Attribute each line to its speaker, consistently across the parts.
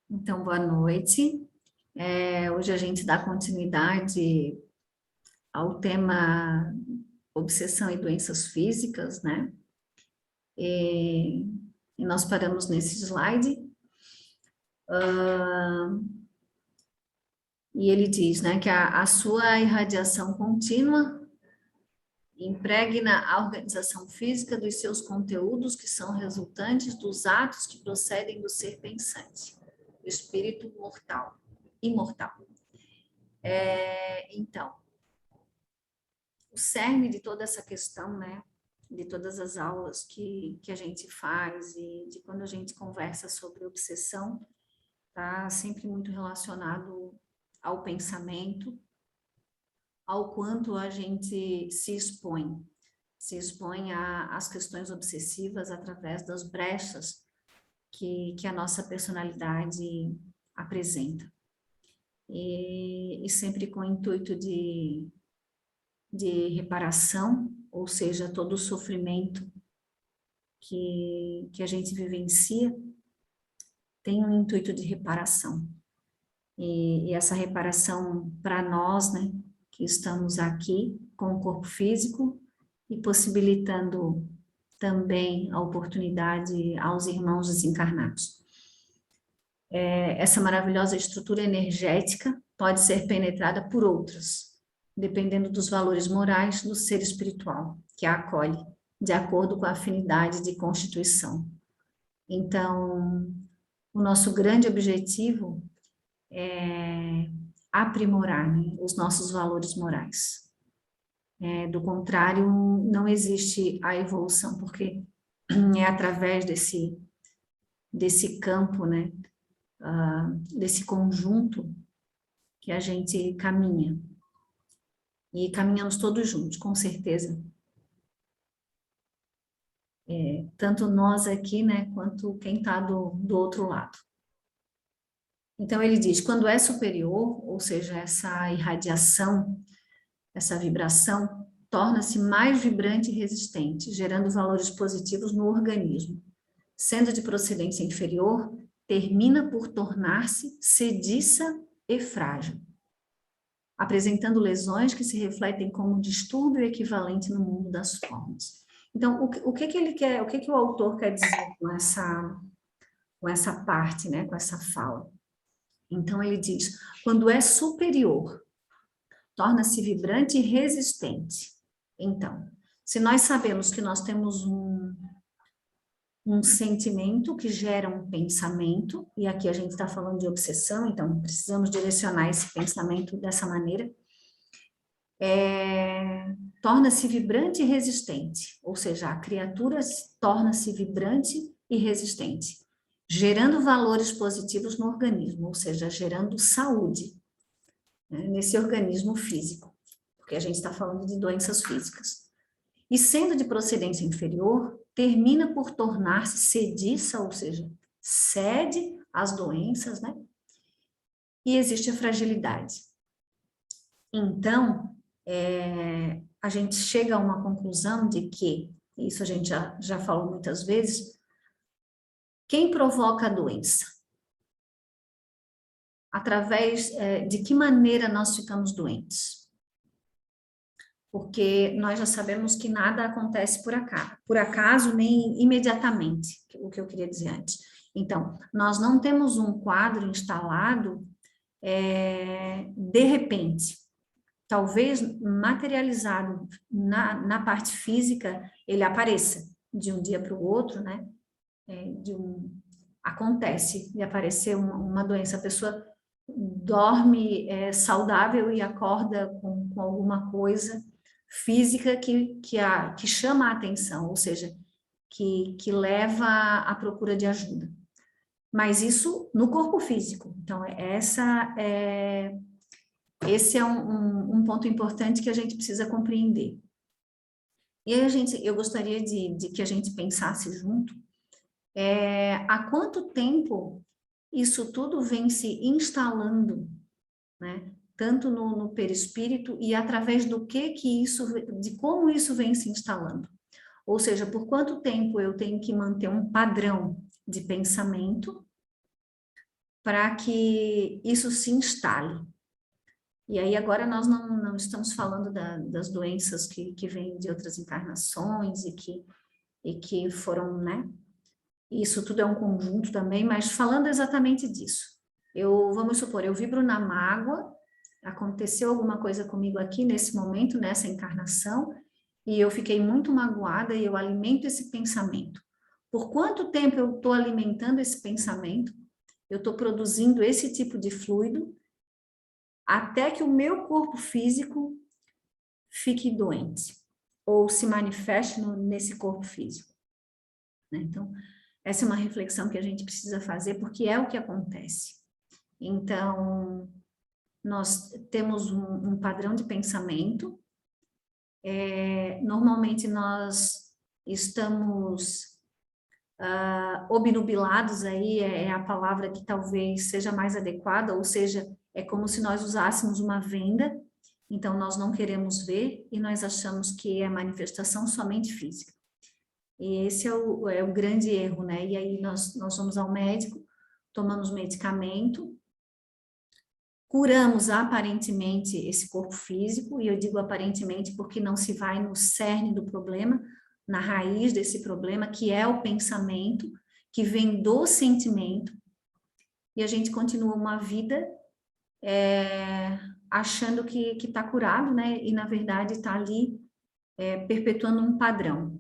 Speaker 1: Então, boa noite. Hoje a gente dá continuidade ao tema obsessão e doenças físicas, né? E nós paramos nesse slide. E ele diz, né, que a sua irradiação contínua impregna a organização física dos seus conteúdos que são resultantes dos atos que procedem do ser pensante, do espírito imortal. Então, o cerne de toda essa questão, né, de todas as aulas que a gente faz e de quando a gente conversa sobre obsessão, está sempre muito relacionado ao pensamento, ao quanto a gente se expõe às questões obsessivas através das brechas que a nossa personalidade apresenta. E sempre com o intuito de reparação, ou seja, todo o sofrimento que a gente vivencia tem um intuito de reparação. E essa reparação para nós, né, que estamos aqui com o corpo físico e possibilitando também a oportunidade aos irmãos desencarnados. Essa maravilhosa estrutura energética pode ser penetrada por outras, dependendo dos valores morais do ser espiritual, que a acolhe, de acordo com a afinidade de constituição. Então, o nosso grande objetivo é aprimorar, né, os nossos valores morais. Do contrário, não existe a evolução, porque é através desse campo, né, desse conjunto que a gente caminha. E caminhamos todos juntos, com certeza. Tanto nós aqui, né, quanto quem está do outro lado. Então, ele diz, quando é superior, ou seja, essa irradiação, essa vibração, torna-se mais vibrante e resistente, gerando valores positivos no organismo. Sendo de procedência inferior, termina por tornar-se sediça e frágil, apresentando lesões que se refletem como distúrbio equivalente no mundo das formas. Então, o que ele quer, o que o autor quer dizer com essa parte, né, com essa fala? Então, ele diz, quando é superior, torna-se vibrante e resistente. Então, se nós sabemos que nós temos um sentimento que gera um pensamento, e aqui a gente está falando de obsessão, então precisamos direcionar esse pensamento dessa maneira, torna-se vibrante e resistente, ou seja, a criatura torna-se vibrante e resistente, gerando valores positivos no organismo, ou seja, gerando saúde, né, nesse organismo físico, porque a gente está falando de doenças físicas. E sendo de procedência inferior, termina por tornar-se sediça, ou seja, cede às doenças, né? E existe a fragilidade. Então, a gente chega a uma conclusão de que, isso a gente já falou muitas vezes, quem provoca a doença? Através de que maneira nós ficamos doentes? Porque nós já sabemos que nada acontece por acaso nem imediatamente, o que eu queria dizer antes. Então, nós não temos um quadro instalado de repente. Talvez materializado na parte física, ele apareça de um dia para o outro, né? Acontece de aparecer uma doença, a pessoa dorme saudável e acorda com alguma coisa física que chama a atenção, ou seja, que leva à procura de ajuda. Mas isso no corpo físico. Então, esse é um ponto importante que a gente precisa compreender. E aí eu gostaria de que a gente pensasse junto, há quanto tempo isso tudo vem se instalando, né? Tanto no perispírito e através de como isso vem se instalando. Ou seja, por quanto tempo eu tenho que manter um padrão de pensamento para que isso se instale. E aí agora nós não estamos falando das doenças que vêm de outras encarnações e que foram, né? Isso tudo é um conjunto também, mas falando exatamente disso. Vamos supor, eu vibro na mágoa, aconteceu alguma coisa comigo aqui nesse momento, nessa encarnação, e eu fiquei muito magoada e eu alimento esse pensamento. Por quanto tempo eu estou alimentando esse pensamento? Eu estou produzindo esse tipo de fluido até que o meu corpo físico fique doente ou se manifeste nesse corpo físico, né? Então, essa é uma reflexão que a gente precisa fazer, porque é o que acontece. Então, nós temos um padrão de pensamento, normalmente nós estamos obnubilados, aí é a palavra que talvez seja mais adequada, ou seja, é como se nós usássemos uma venda, então nós não queremos ver e nós achamos que é manifestação somente física. E esse é o grande erro, né? E aí nós vamos ao médico, tomamos medicamento, curamos aparentemente esse corpo físico, e eu digo aparentemente porque não se vai no cerne do problema, na raiz desse problema, que é o pensamento, que vem do sentimento, e a gente continua uma vida achando que está curado, né? E na verdade está ali perpetuando um padrão.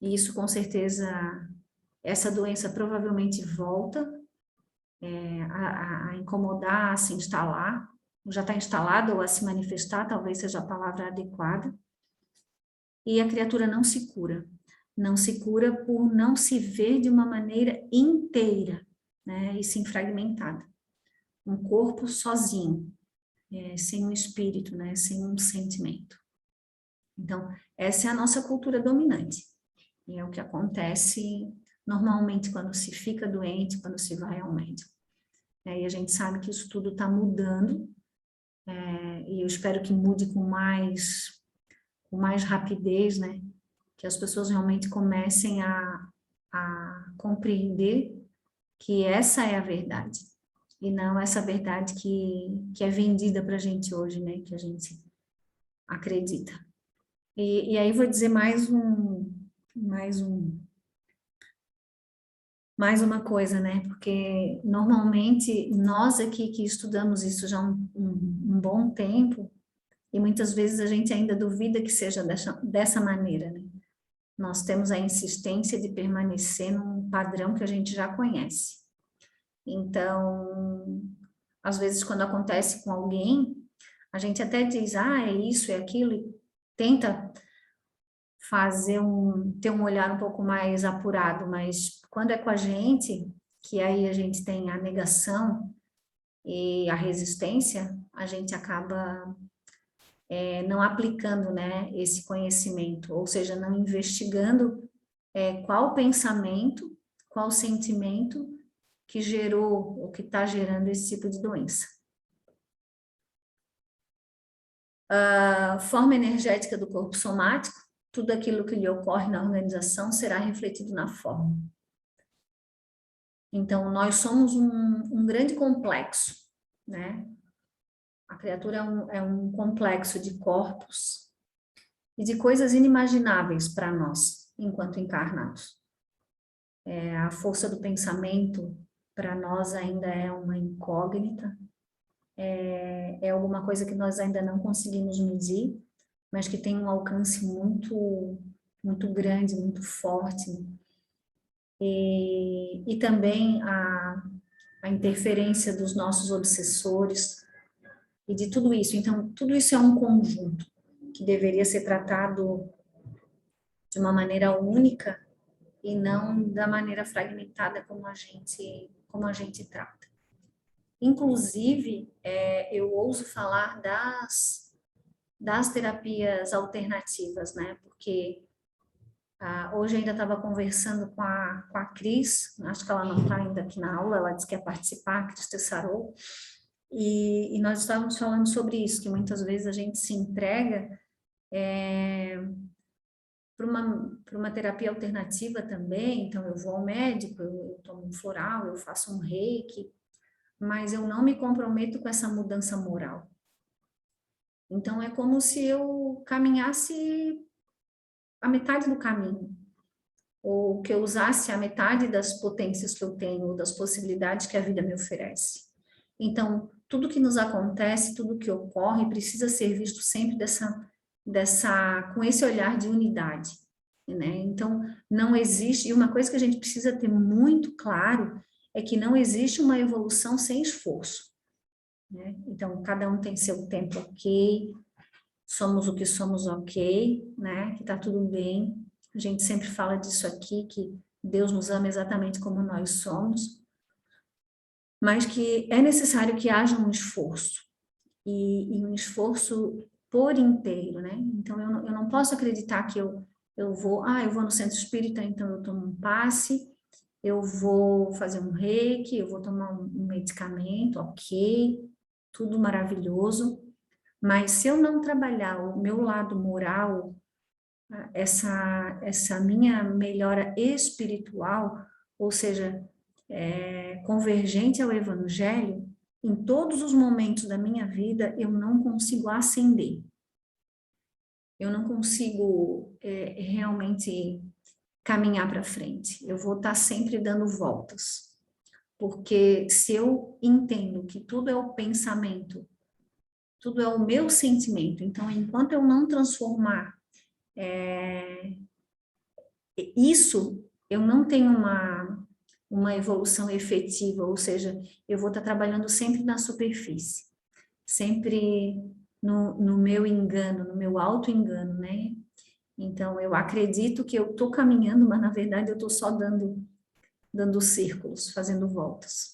Speaker 1: E isso com certeza, essa doença provavelmente volta a incomodar, a se instalar, já está instalada ou a se manifestar, talvez seja a palavra adequada, e a criatura não se cura. Não se cura por não se ver de uma maneira inteira, né, e sim fragmentada. Um corpo sozinho, sem um espírito, né, sem um sentimento. Então, essa é a nossa cultura dominante. E é o que acontece normalmente quando se fica doente, quando se vai ao médico. E a gente sabe que isso tudo está mudando, e eu espero que mude com mais rapidez, né? Que as pessoas realmente comecem a compreender que essa é a verdade, e não essa verdade que é vendida para a gente hoje, né? Que a gente acredita. E aí vou dizer mais uma coisa, né? Porque normalmente nós aqui que estudamos isso já há um bom tempo, e muitas vezes a gente ainda duvida que seja dessa maneira, né? Nós temos a insistência de permanecer num padrão que a gente já conhece. Então, às vezes quando acontece com alguém, a gente até diz, é isso, é aquilo, e tenta ter um olhar um pouco mais apurado, mas quando é com a gente, que aí a gente tem a negação e a resistência, a gente acaba não aplicando, né, esse conhecimento, ou seja, não investigando qual pensamento, qual sentimento que gerou ou que está gerando esse tipo de doença. A forma energética do corpo somático, tudo aquilo que lhe ocorre na organização será refletido na forma. Então, nós somos um grande complexo, né? A criatura é um complexo de corpos e de coisas inimagináveis para nós, enquanto encarnados. A força do pensamento, para nós, ainda é uma incógnita, é alguma coisa que nós ainda não conseguimos medir, mas que tem um alcance muito, muito grande, muito forte. E também a interferência dos nossos obsessores e de tudo isso. Então, tudo isso é um conjunto que deveria ser tratado de uma maneira única e não da maneira fragmentada como a gente trata. Inclusive, eu ouso falar das terapias alternativas, né? Porque hoje ainda estava conversando com a Cris, acho que ela não está ainda aqui na aula, ela disse que ia participar, a Cris Tessarol, e nós estávamos falando sobre isso, que muitas vezes a gente se entrega para uma terapia alternativa também, então eu vou ao médico, eu tomo um floral, eu faço um reiki, mas eu não me comprometo com essa mudança moral. Então, é como se eu caminhasse a metade do caminho, ou que eu usasse a metade das potências que eu tenho, das possibilidades que a vida me oferece. Então, tudo que nos acontece, tudo que ocorre, precisa ser visto sempre com esse olhar de unidade, né? Então, não existe, e uma coisa que a gente precisa ter muito claro é que não existe uma evolução sem esforço, né? Então, cada um tem seu tempo, ok, somos o que somos, ok, né? Que tá tudo bem. A gente sempre fala disso aqui, que Deus nos ama exatamente como nós somos, mas que é necessário que haja um esforço, e um esforço por inteiro, né? Então, eu não posso acreditar que eu vou no centro espírita, então eu tomo um passe, eu vou fazer um reiki, eu vou tomar um medicamento, ok, tudo maravilhoso, mas se eu não trabalhar o meu lado moral, essa minha melhora espiritual, ou seja, convergente ao Evangelho, em todos os momentos da minha vida, eu não consigo ascender. Eu não consigo realmente caminhar para frente. Eu vou estar sempre dando voltas. Porque se eu entendo que tudo é o pensamento, tudo é o meu sentimento, então, enquanto eu não transformar isso, eu não tenho uma evolução efetiva, ou seja, eu vou estar trabalhando sempre na superfície, sempre no meu engano, no meu auto-engano, né? Então, eu acredito que eu estou caminhando, mas na verdade eu estou só dando círculos, fazendo voltas.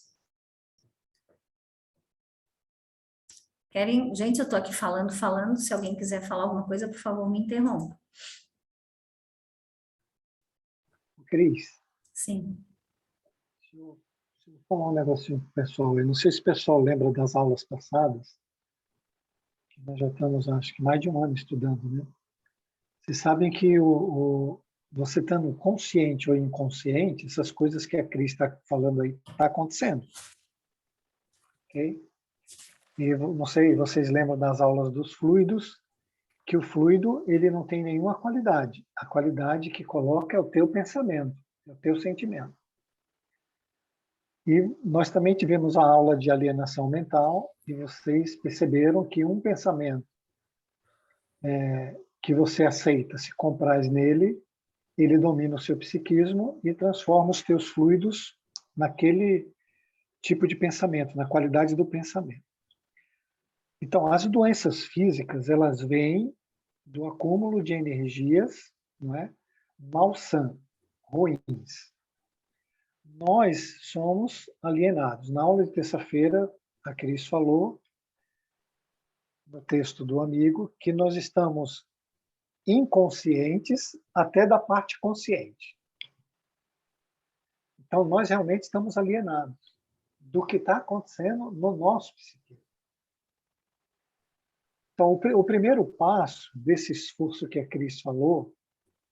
Speaker 1: Querem? Gente, eu estou aqui falando. Se alguém quiser falar alguma coisa, por favor, me interrompa.
Speaker 2: Cris,
Speaker 1: Sim.
Speaker 2: deixa eu falar um negocinho para o pessoal. Eu não sei se o pessoal lembra das aulas passadas, que nós já estamos, acho que mais de um ano estudando, né? Vocês sabem que você estando consciente ou inconsciente, essas coisas que a Cris está falando aí, está acontecendo. Ok? E não sei, vocês lembram das aulas dos fluidos, que o fluido ele não tem nenhuma qualidade. A qualidade que coloca é o teu pensamento, é o teu sentimento. E nós também tivemos a aula de alienação mental e vocês perceberam que um pensamento que você aceita, se compraz nele, ele domina o seu psiquismo e transforma os teus fluidos naquele tipo de pensamento, na qualidade do pensamento. Então, as doenças físicas, elas vêm do acúmulo de energias, não é? Malsã, ruins. Nós somos alienados. Na aula de terça-feira, a Cris falou, no texto do amigo, que nós estamos inconscientes até da parte consciente. Então, nós realmente estamos alienados do que está acontecendo no nosso psiquismo. Então, o primeiro passo desse esforço que a Cris falou,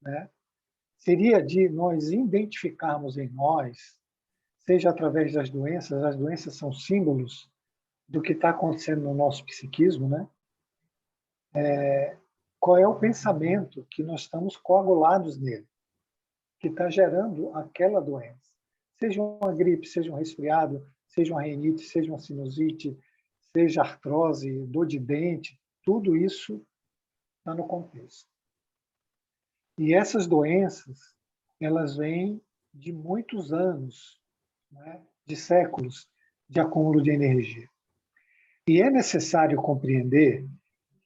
Speaker 2: né, seria de nós identificarmos em nós, seja através das doenças, as doenças são símbolos do que está acontecendo no nosso psiquismo, né? Qual é o pensamento que nós estamos coagulados nele, que está gerando aquela doença. Seja uma gripe, seja um resfriado, seja uma rinite, seja uma sinusite, seja artrose, dor de dente, tudo isso está no contexto. E essas doenças, elas vêm de muitos anos, né, de séculos de acúmulo de energia. E é necessário compreender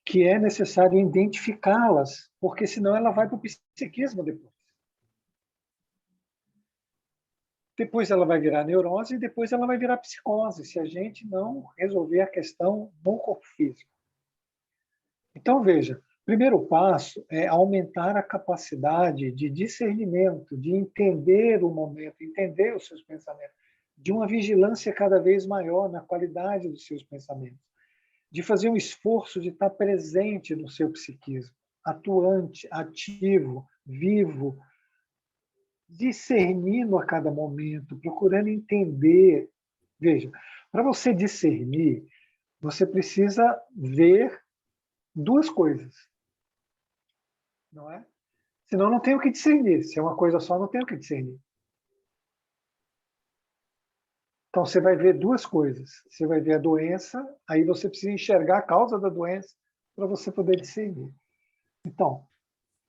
Speaker 2: que é necessário identificá-las, porque senão ela vai para o psiquismo depois. Depois ela vai virar neurose e depois ela vai virar psicose, se a gente não resolver a questão no corpo físico. Então, veja, o primeiro passo é aumentar a capacidade de discernimento, de entender o momento, entender os seus pensamentos, de uma vigilância cada vez maior na qualidade dos seus pensamentos, de fazer um esforço de estar presente no seu psiquismo, atuante, ativo, vivo, discernindo a cada momento, procurando entender. Veja, Para você discernir, você precisa ver duas coisas, não é? Senão não tem o que discernir. Se é uma coisa só, não tem o que discernir. Então, você vai ver duas coisas. Você vai ver a doença, aí você precisa enxergar a causa da doença para você poder discernir. Então,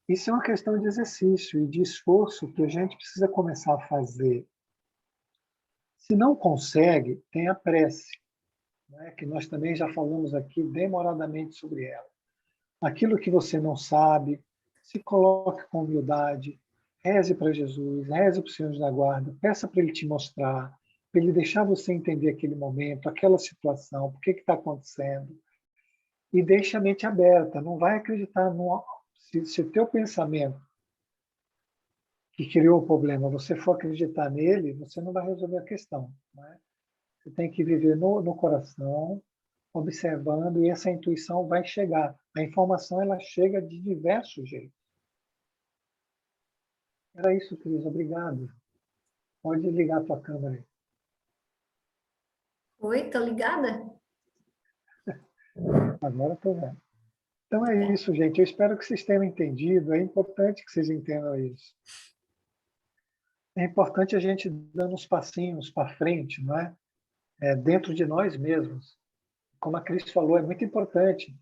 Speaker 2: isso é uma questão de exercício e de esforço que a gente precisa começar a fazer. Se não consegue, tem a prece, né, que nós também já falamos aqui demoradamente sobre ela. Aquilo que você não sabe, se coloque com humildade, reze para Jesus, reze para o Senhor da Guarda, peça para Ele te mostrar, para Ele deixar você entender aquele momento, aquela situação, por que está acontecendo, e deixe a mente aberta, não vai acreditar no... Se o teu pensamento que criou o problema, você for acreditar nele, você não vai resolver a questão. Né? Você tem que viver no coração, observando, e essa intuição vai chegar. A informação ela chega de diversos jeitos. Era isso, Cris. Obrigado. Pode ligar a tua câmera aí.
Speaker 1: Oi, tô ligada?
Speaker 2: Agora estou vendo. Então é isso, gente. Eu espero que vocês tenham entendido. É importante que vocês entendam isso. É importante a gente dando uns passinhos para frente, não é? Dentro de nós mesmos. Como a Cris falou, é muito importante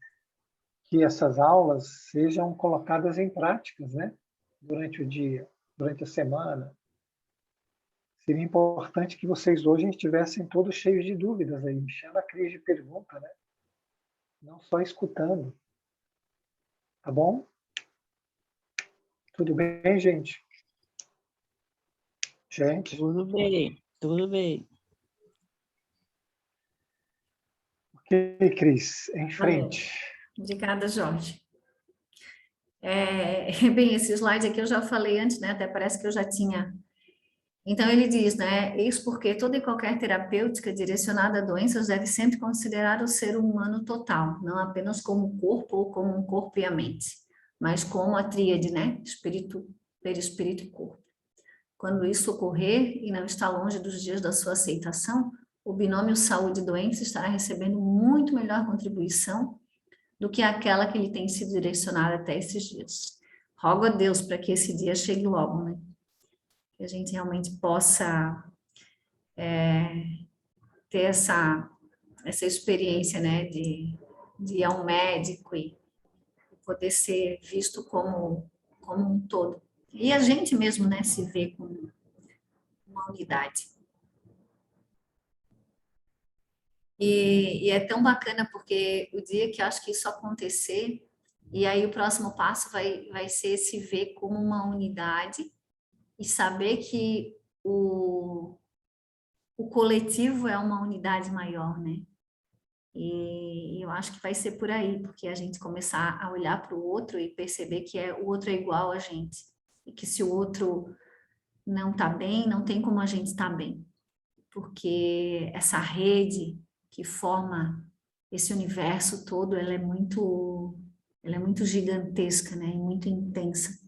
Speaker 2: que essas aulas sejam colocadas em práticas, né? Durante o dia, durante a semana. Seria importante que vocês hoje estivessem todos cheios de dúvidas aí, enchendo a Cris de pergunta, né? Não só escutando. Tá bom? Tudo bem, gente? Gente?
Speaker 3: Tudo bem, tudo bem.
Speaker 2: Ok, Cris, em frente.
Speaker 1: Obrigada, Jorge. Bem, esse slide aqui eu já falei antes, né? Até parece que eu já tinha. Então, ele diz, né? Eis porque toda e qualquer terapêutica direcionada a doenças deve sempre considerar o ser humano total, não apenas como um corpo ou como um corpo e a mente, mas como a tríade, né? Espírito, perispírito e corpo. Quando isso ocorrer, e não está longe dos dias da sua aceitação, o binômio saúde e doença estará recebendo muito melhor contribuição do que aquela que lhe tem sido direcionada até esses dias. Rogo a Deus para que esse dia chegue logo, né? Que a gente realmente possa ter essa experiência, né, de ir ao médico e poder ser visto como um todo. E a gente mesmo, né, se vê como uma unidade. E é tão bacana porque o dia que eu acho que isso acontecer, e aí o próximo passo vai ser se ver como uma unidade e saber que o coletivo é uma unidade maior, né? E eu acho que vai ser por aí, porque a gente começar a olhar para o outro e perceber que o outro é igual a gente. E que se o outro não está bem, não tem como a gente estar bem. Porque essa rede que forma esse universo todo, ela é muito gigantesca, né? E muito intensa.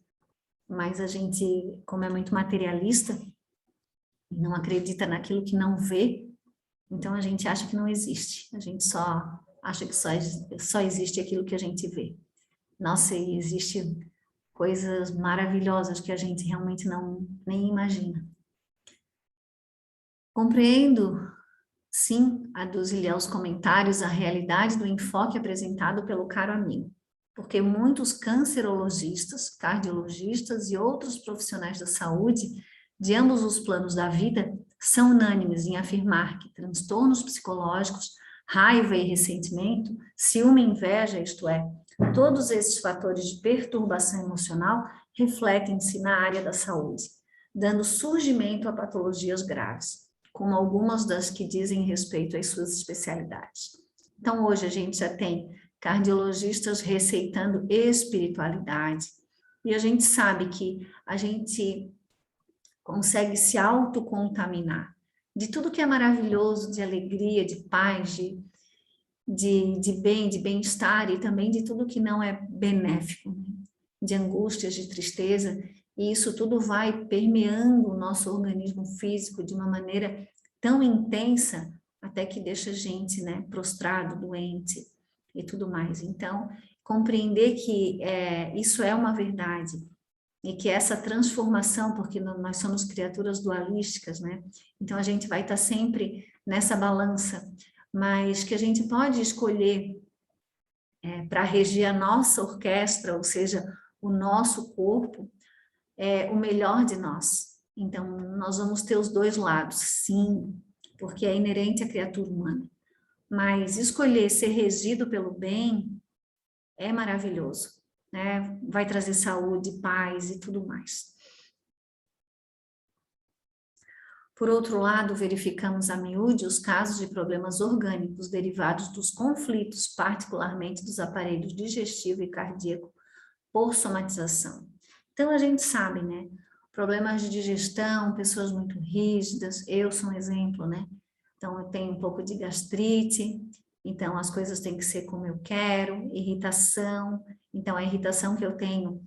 Speaker 1: Mas a gente, como é muito materialista, não acredita naquilo que não vê, então a gente acha que não existe. A gente só acha que só existe aquilo que a gente vê. Nossa, e existe coisas maravilhosas que a gente realmente nem imagina. Compreendo, sim, aduzir aos comentários a realidade do enfoque apresentado pelo caro amigo, porque muitos cancerologistas, cardiologistas e outros profissionais da saúde, de ambos os planos da vida, são unânimes em afirmar que transtornos psicológicos, raiva e ressentimento, ciúme e inveja, isto é, todos esses fatores de perturbação emocional refletem-se na área da saúde, dando surgimento a patologias graves, como algumas das que dizem respeito às suas especialidades. Então, hoje a gente já tem cardiologistas receitando espiritualidade, e a gente sabe que a gente consegue se autocontaminar de tudo que é maravilhoso, de alegria, de paz, de bem, de bem-estar, e também de tudo que não é benéfico, né? De angústias, de tristeza, e isso tudo vai permeando o nosso organismo físico de uma maneira tão intensa até que deixa a gente, né, prostrado, doente e tudo mais. Então, compreender que isso é uma verdade e que essa transformação, porque nós somos criaturas dualísticas, né? Então, a gente vai estar sempre nessa balança, mas que a gente pode escolher para reger a nossa orquestra, ou seja, o nosso corpo, o melhor de nós. Então, nós vamos ter os dois lados, sim, porque é inerente à criatura humana. Mas escolher ser regido pelo bem é maravilhoso, né? Vai trazer saúde, paz e tudo mais. Por outro lado, verificamos a miúde os casos de problemas orgânicos derivados dos conflitos, particularmente dos aparelhos digestivo e cardíaco, por somatização. Então, a gente sabe, né? Problemas de digestão, pessoas muito rígidas, eu sou um exemplo, né? Então, eu tenho um pouco de gastrite, então as coisas têm que ser como eu quero, irritação, então a irritação que eu tenho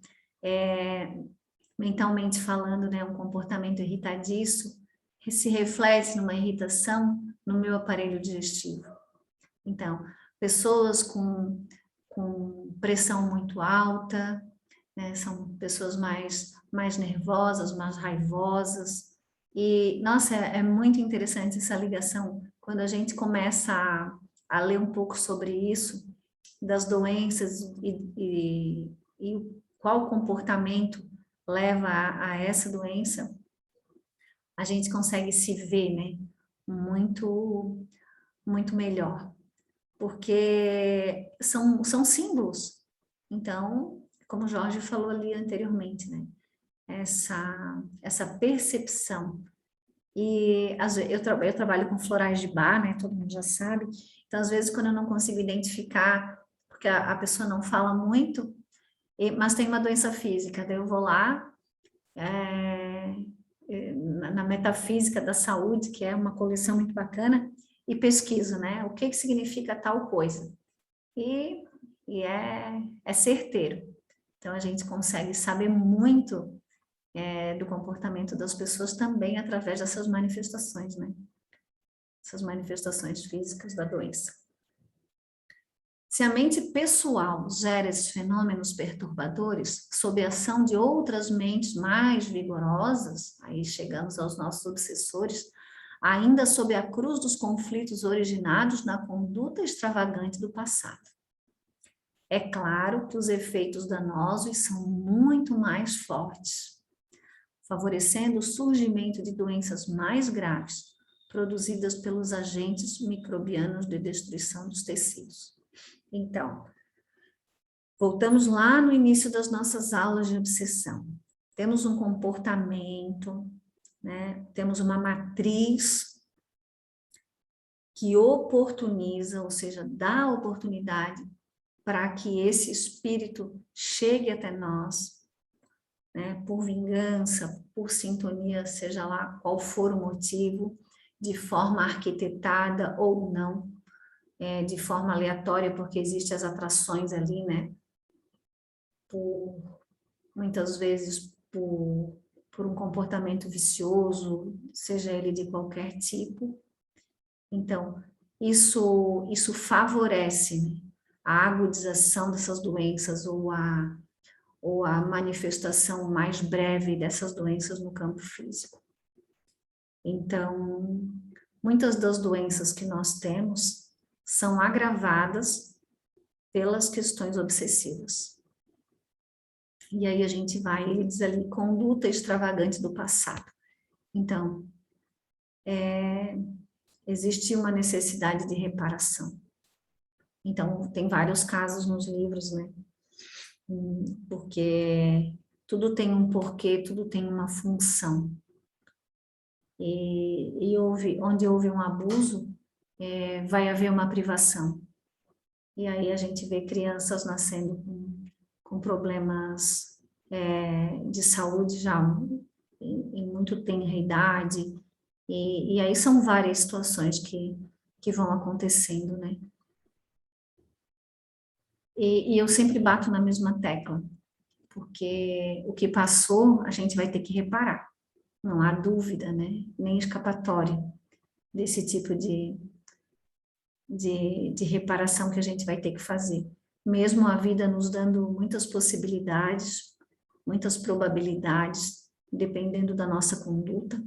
Speaker 1: mentalmente falando, né, um comportamento irritadiço, que se reflete numa irritação no meu aparelho digestivo. Então, pessoas com pressão muito alta, né, são pessoas mais nervosas, mais raivosas, e, nossa, é muito interessante essa ligação, quando a gente começa a ler um pouco sobre isso, das doenças e qual comportamento leva a essa doença, a gente consegue se ver, né, muito, muito melhor, porque são símbolos. Então, como o Jorge falou ali anteriormente, né, essa percepção. E eu trabalho com florais de bar, né, todo mundo já sabe, então às vezes quando eu não consigo identificar, porque a pessoa não fala muito, mas tem uma doença física, daí eu vou lá, na Metafísica da Saúde, que é uma coleção muito bacana, e pesquiso, né, o que significa tal coisa. E é certeiro. Então, a gente consegue saber muito do comportamento das pessoas também através dessas manifestações, né? Essas manifestações físicas da doença. Se a mente pessoal gera esses fenômenos perturbadores, sob a ação de outras mentes mais vigorosas, aí chegamos aos nossos obsessores, ainda sob a cruz dos conflitos originados na conduta extravagante do passado. É claro que os efeitos danosos são muito mais fortes, favorecendo o surgimento de doenças mais graves, produzidas pelos agentes microbianos de destruição dos tecidos. Então, voltamos lá no início das nossas aulas de obsessão. Temos um comportamento, né? Temos uma matriz que oportuniza, ou seja, dá oportunidade para que esse espírito chegue até nós, né? Por vingança, por sintonia, seja lá qual for o motivo, de forma arquitetada ou não, de forma aleatória, porque existem as atrações ali, né? Muitas vezes por um comportamento vicioso, seja ele de qualquer tipo. Então, isso favorece, né, a agudização dessas doenças ou a manifestação mais breve dessas doenças no campo físico. Então, muitas das doenças que nós temos são agravadas pelas questões obsessivas. E aí a gente vai, ele diz ali, conduta extravagante do passado. Então, existe uma necessidade de reparação. Então, tem vários casos nos livros, né? Porque tudo tem um porquê, tudo tem uma função. E onde houve um abuso, vai haver uma privação. E aí a gente vê crianças nascendo com problemas de saúde já em muito tenra idade, e aí são várias situações que vão acontecendo, né? E eu sempre bato na mesma tecla, porque o que passou a gente vai ter que reparar, não há dúvida, né? Nem escapatória desse tipo de reparação que a gente vai ter que fazer. Mesmo a vida nos dando muitas possibilidades, muitas probabilidades, dependendo da nossa conduta,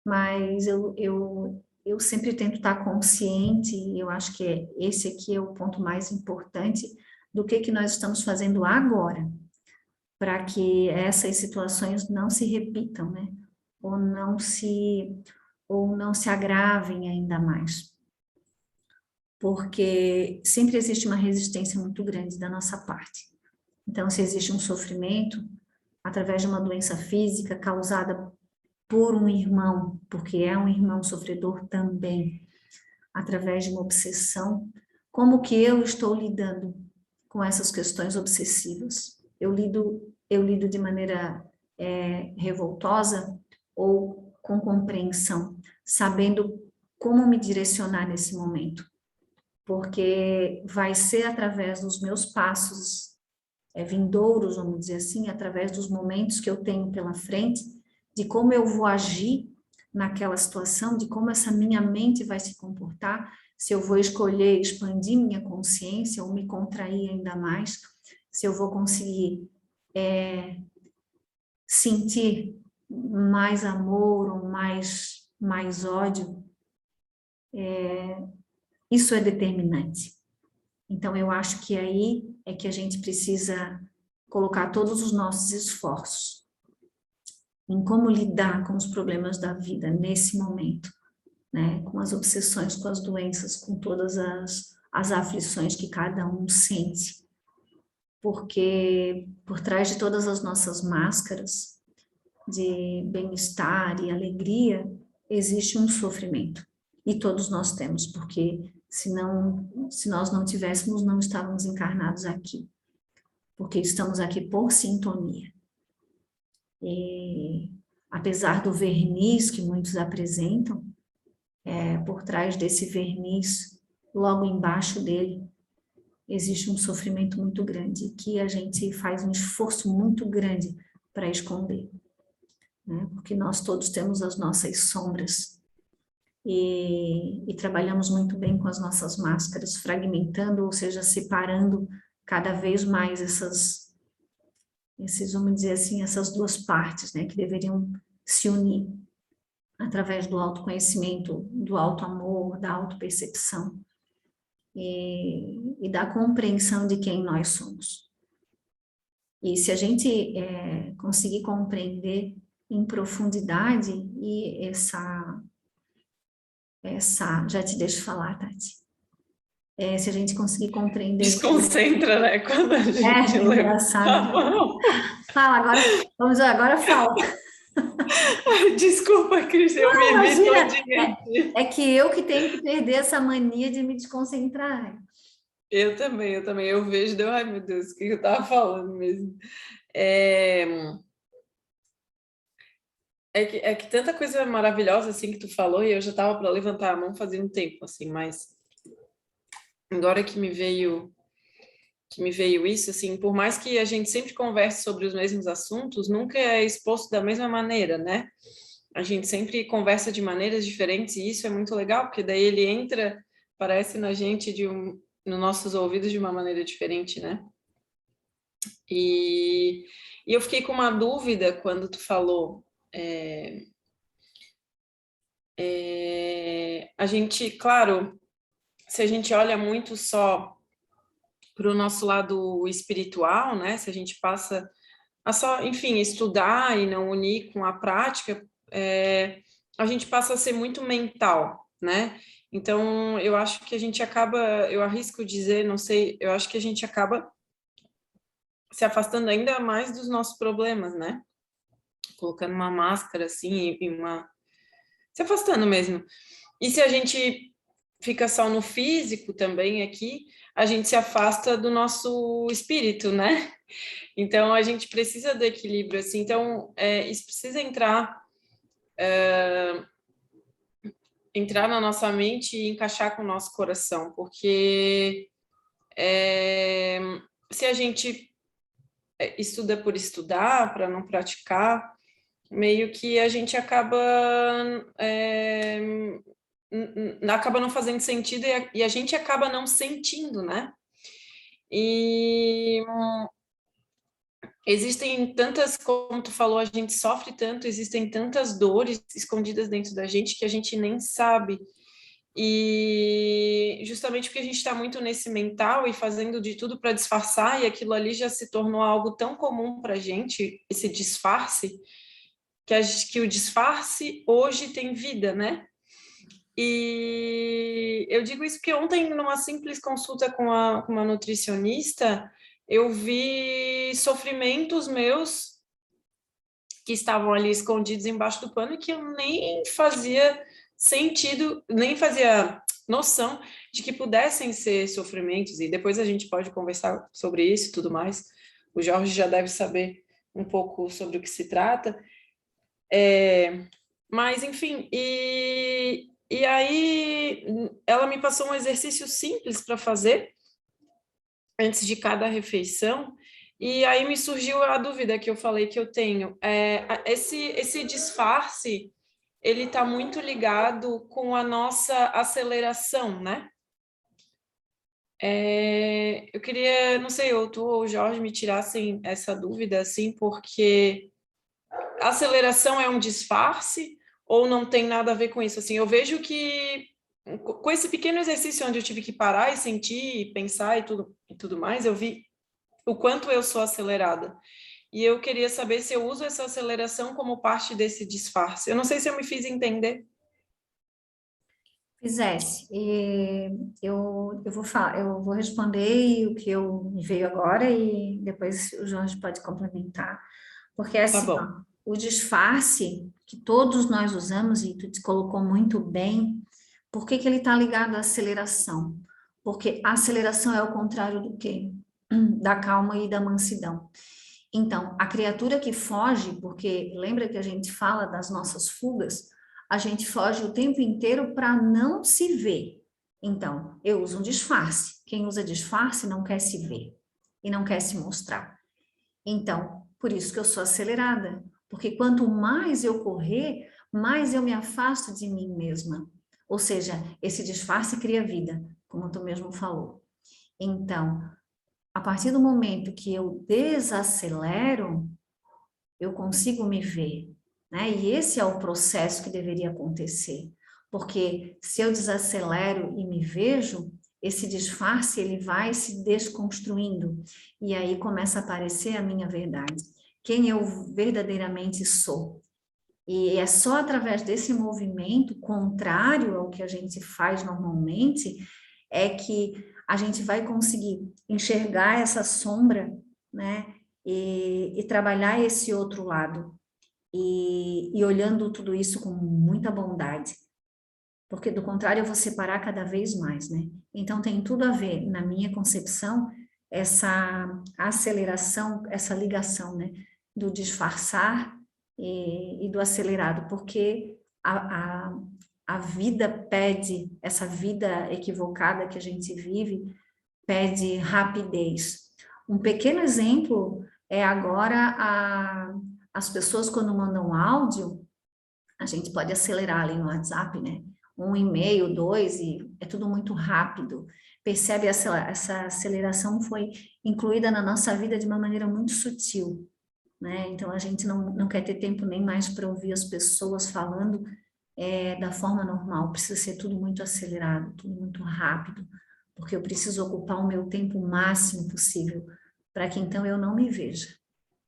Speaker 1: mas eu sempre tento estar consciente, e eu acho que esse aqui é o ponto mais importante, do que nós estamos fazendo agora, para que essas situações não se repitam, né? Ou não se agravem ainda mais. Porque sempre existe uma resistência muito grande da nossa parte. Então, se existe um sofrimento, através de uma doença física causada por um irmão, porque é um irmão sofredor também, através de uma obsessão, como que eu estou lidando com essas questões obsessivas? Eu lido de maneira revoltosa ou com compreensão, sabendo como me direcionar nesse momento? Porque vai ser através dos meus passos vindouros, vamos dizer assim, através dos momentos que eu tenho pela frente, de como eu vou agir naquela situação, de como essa minha mente vai se comportar, se eu vou escolher expandir minha consciência ou me contrair ainda mais, se eu vou conseguir sentir mais amor ou mais ódio, isso é determinante. Então, eu acho que aí é que a gente precisa colocar todos os nossos esforços em como lidar com os problemas da vida nesse momento, né? Com as obsessões, com as doenças, com todas as aflições que cada um sente. Porque por trás de todas as nossas máscaras de bem-estar e alegria, existe um sofrimento. E todos nós temos, porque se nós não tivéssemos, não estávamos encarnados aqui. Porque estamos aqui por sintonia. E, apesar do verniz que muitos apresentam, por trás desse verniz, logo embaixo dele, existe um sofrimento muito grande, que a gente faz um esforço muito grande para esconder, né? Porque nós todos temos as nossas sombras, e trabalhamos muito bem com as nossas máscaras, fragmentando, ou seja, separando cada vez mais vamos dizer assim, essas duas partes, né, que deveriam se unir através do autoconhecimento, do autoamor, da autopercepção e da compreensão de quem nós somos. E se a gente conseguir compreender em profundidade e já te deixo falar, Tati. Se a gente conseguir compreender...
Speaker 4: Desconcentra, né? Quando a gente
Speaker 1: engraçado. Fala, agora fala.
Speaker 4: Desculpa, Cris, eu me vi
Speaker 1: todinha. É que eu que tenho que perder essa mania de me desconcentrar.
Speaker 4: Eu também. Eu vejo, ai meu Deus, o que eu estava falando mesmo? É que tanta coisa maravilhosa assim que tu falou, e eu já estava para levantar a mão fazia um tempo, assim, mas agora que me veio isso, assim, por mais que a gente sempre converse sobre os mesmos assuntos, nunca é exposto da mesma maneira, né? A gente sempre conversa de maneiras diferentes e isso é muito legal, porque daí ele entra, parece na gente nos nossos ouvidos de uma maneira diferente, né? E eu fiquei com uma dúvida quando tu falou. A gente, claro, se a gente olha muito só para o nosso lado espiritual, né? Se a gente passa a só, enfim, estudar e não unir com a prática, a gente passa a ser muito mental, né? Então, eu acho que a gente acaba, eu arrisco dizer, não sei, eu acho que a gente acaba se afastando ainda mais dos nossos problemas, né? Colocando uma máscara, assim, se afastando mesmo. E se a gente fica só no físico também aqui, a gente se afasta do nosso espírito, né? Então, a gente precisa do equilíbrio, assim. Então, isso precisa entrar na nossa mente e encaixar com o nosso coração, porque se a gente estuda por estudar, para não praticar, meio que a gente acaba acaba não fazendo sentido e a gente acaba não sentindo, né? E existem tantas, como tu falou, a gente sofre tanto, existem tantas dores escondidas dentro da gente que a gente nem sabe. E justamente porque a gente está muito nesse mental e fazendo de tudo para disfarçar, e aquilo ali já se tornou algo tão comum para a gente, esse disfarce, que o disfarce hoje tem vida, né? E eu digo isso porque ontem, numa simples consulta com uma nutricionista, eu vi sofrimentos meus que estavam ali escondidos embaixo do pano e que eu nem fazia sentido, nem fazia noção de que pudessem ser sofrimentos, e depois a gente pode conversar sobre isso e tudo mais. O Jorge já deve saber um pouco sobre o que se trata. Mas, enfim, e aí ela me passou um exercício simples para fazer antes de cada refeição, e aí me surgiu a dúvida que eu falei que eu tenho. Esse disfarce, ele está muito ligado com a nossa aceleração, né? Eu queria, não sei, ou tu ou o Jorge me tirassem essa dúvida, assim, porque aceleração é um disfarce ou não tem nada a ver com isso? Assim, eu vejo que com esse pequeno exercício onde eu tive que parar e sentir, e pensar e tudo mais, eu vi o quanto eu sou acelerada. E eu queria saber se eu uso essa aceleração como parte desse disfarce. Eu não sei se eu me fiz entender.
Speaker 1: Fizesse. Eu vou responder o que me veio agora e depois o Jorge pode complementar. Porque
Speaker 4: Tá
Speaker 1: assim,
Speaker 4: bom.
Speaker 1: ó, o disfarce que todos nós usamos, e tu te colocou muito bem, por que que ele está ligado à aceleração? Porque a aceleração é o contrário do quê? Da calma e da mansidão. Então, a criatura que foge, porque lembra que a gente fala das nossas fugas, a gente foge o tempo inteiro para não se ver. Então, eu uso um disfarce. Quem usa disfarce não quer se ver e não quer se mostrar. Então, por isso que eu sou acelerada, porque quanto mais eu correr, mais eu me afasto de mim mesma. Ou seja, esse disfarce cria vida, como tu mesmo falou. Então, a partir do momento que eu desacelero, eu consigo me ver, né? E esse é o processo que deveria acontecer. Porque se eu desacelero e me vejo, esse disfarce ele vai se desconstruindo e aí começa a aparecer a minha verdade, quem eu verdadeiramente sou. E é só através desse movimento contrário ao que a gente faz normalmente é que a gente vai conseguir enxergar essa sombra, né? E trabalhar esse outro lado. E olhando tudo isso com muita bondade. Porque do contrário eu vou separar cada vez mais, né? Então tem tudo a ver, na minha concepção, essa aceleração, essa ligação, né? Do disfarçar e do acelerado, porque a vida pede, essa vida equivocada que a gente vive, pede rapidez. Um pequeno exemplo é agora as pessoas quando mandam áudio, a gente pode acelerar ali no WhatsApp, né? Um e-mail, dois, e é tudo muito rápido. Percebe essa aceleração foi incluída na nossa vida de uma maneira muito sutil, né? Então a gente não quer ter tempo nem mais para ouvir as pessoas falando da forma normal, precisa ser tudo muito acelerado, tudo muito rápido, porque eu preciso ocupar o meu tempo o máximo possível, para que então eu não me veja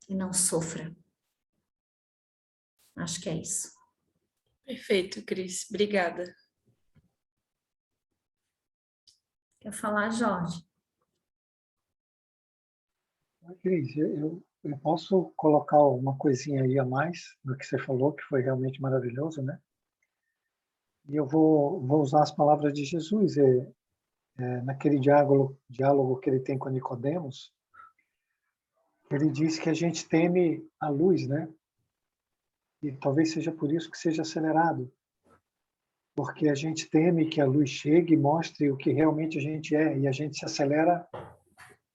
Speaker 1: e não sofra. Acho que é isso.
Speaker 4: Perfeito, Cris. Obrigada.
Speaker 1: Quer falar, Jorge?
Speaker 2: Cris, eu posso colocar uma coisinha aí a mais do que você falou, que foi realmente maravilhoso, né? E eu vou usar as palavras de Jesus, naquele diálogo que ele tem com Nicodemos, ele diz que a gente teme a luz, né? E talvez seja por isso que seja acelerado, porque a gente teme que a luz chegue e mostre o que realmente a gente é, e a gente se acelera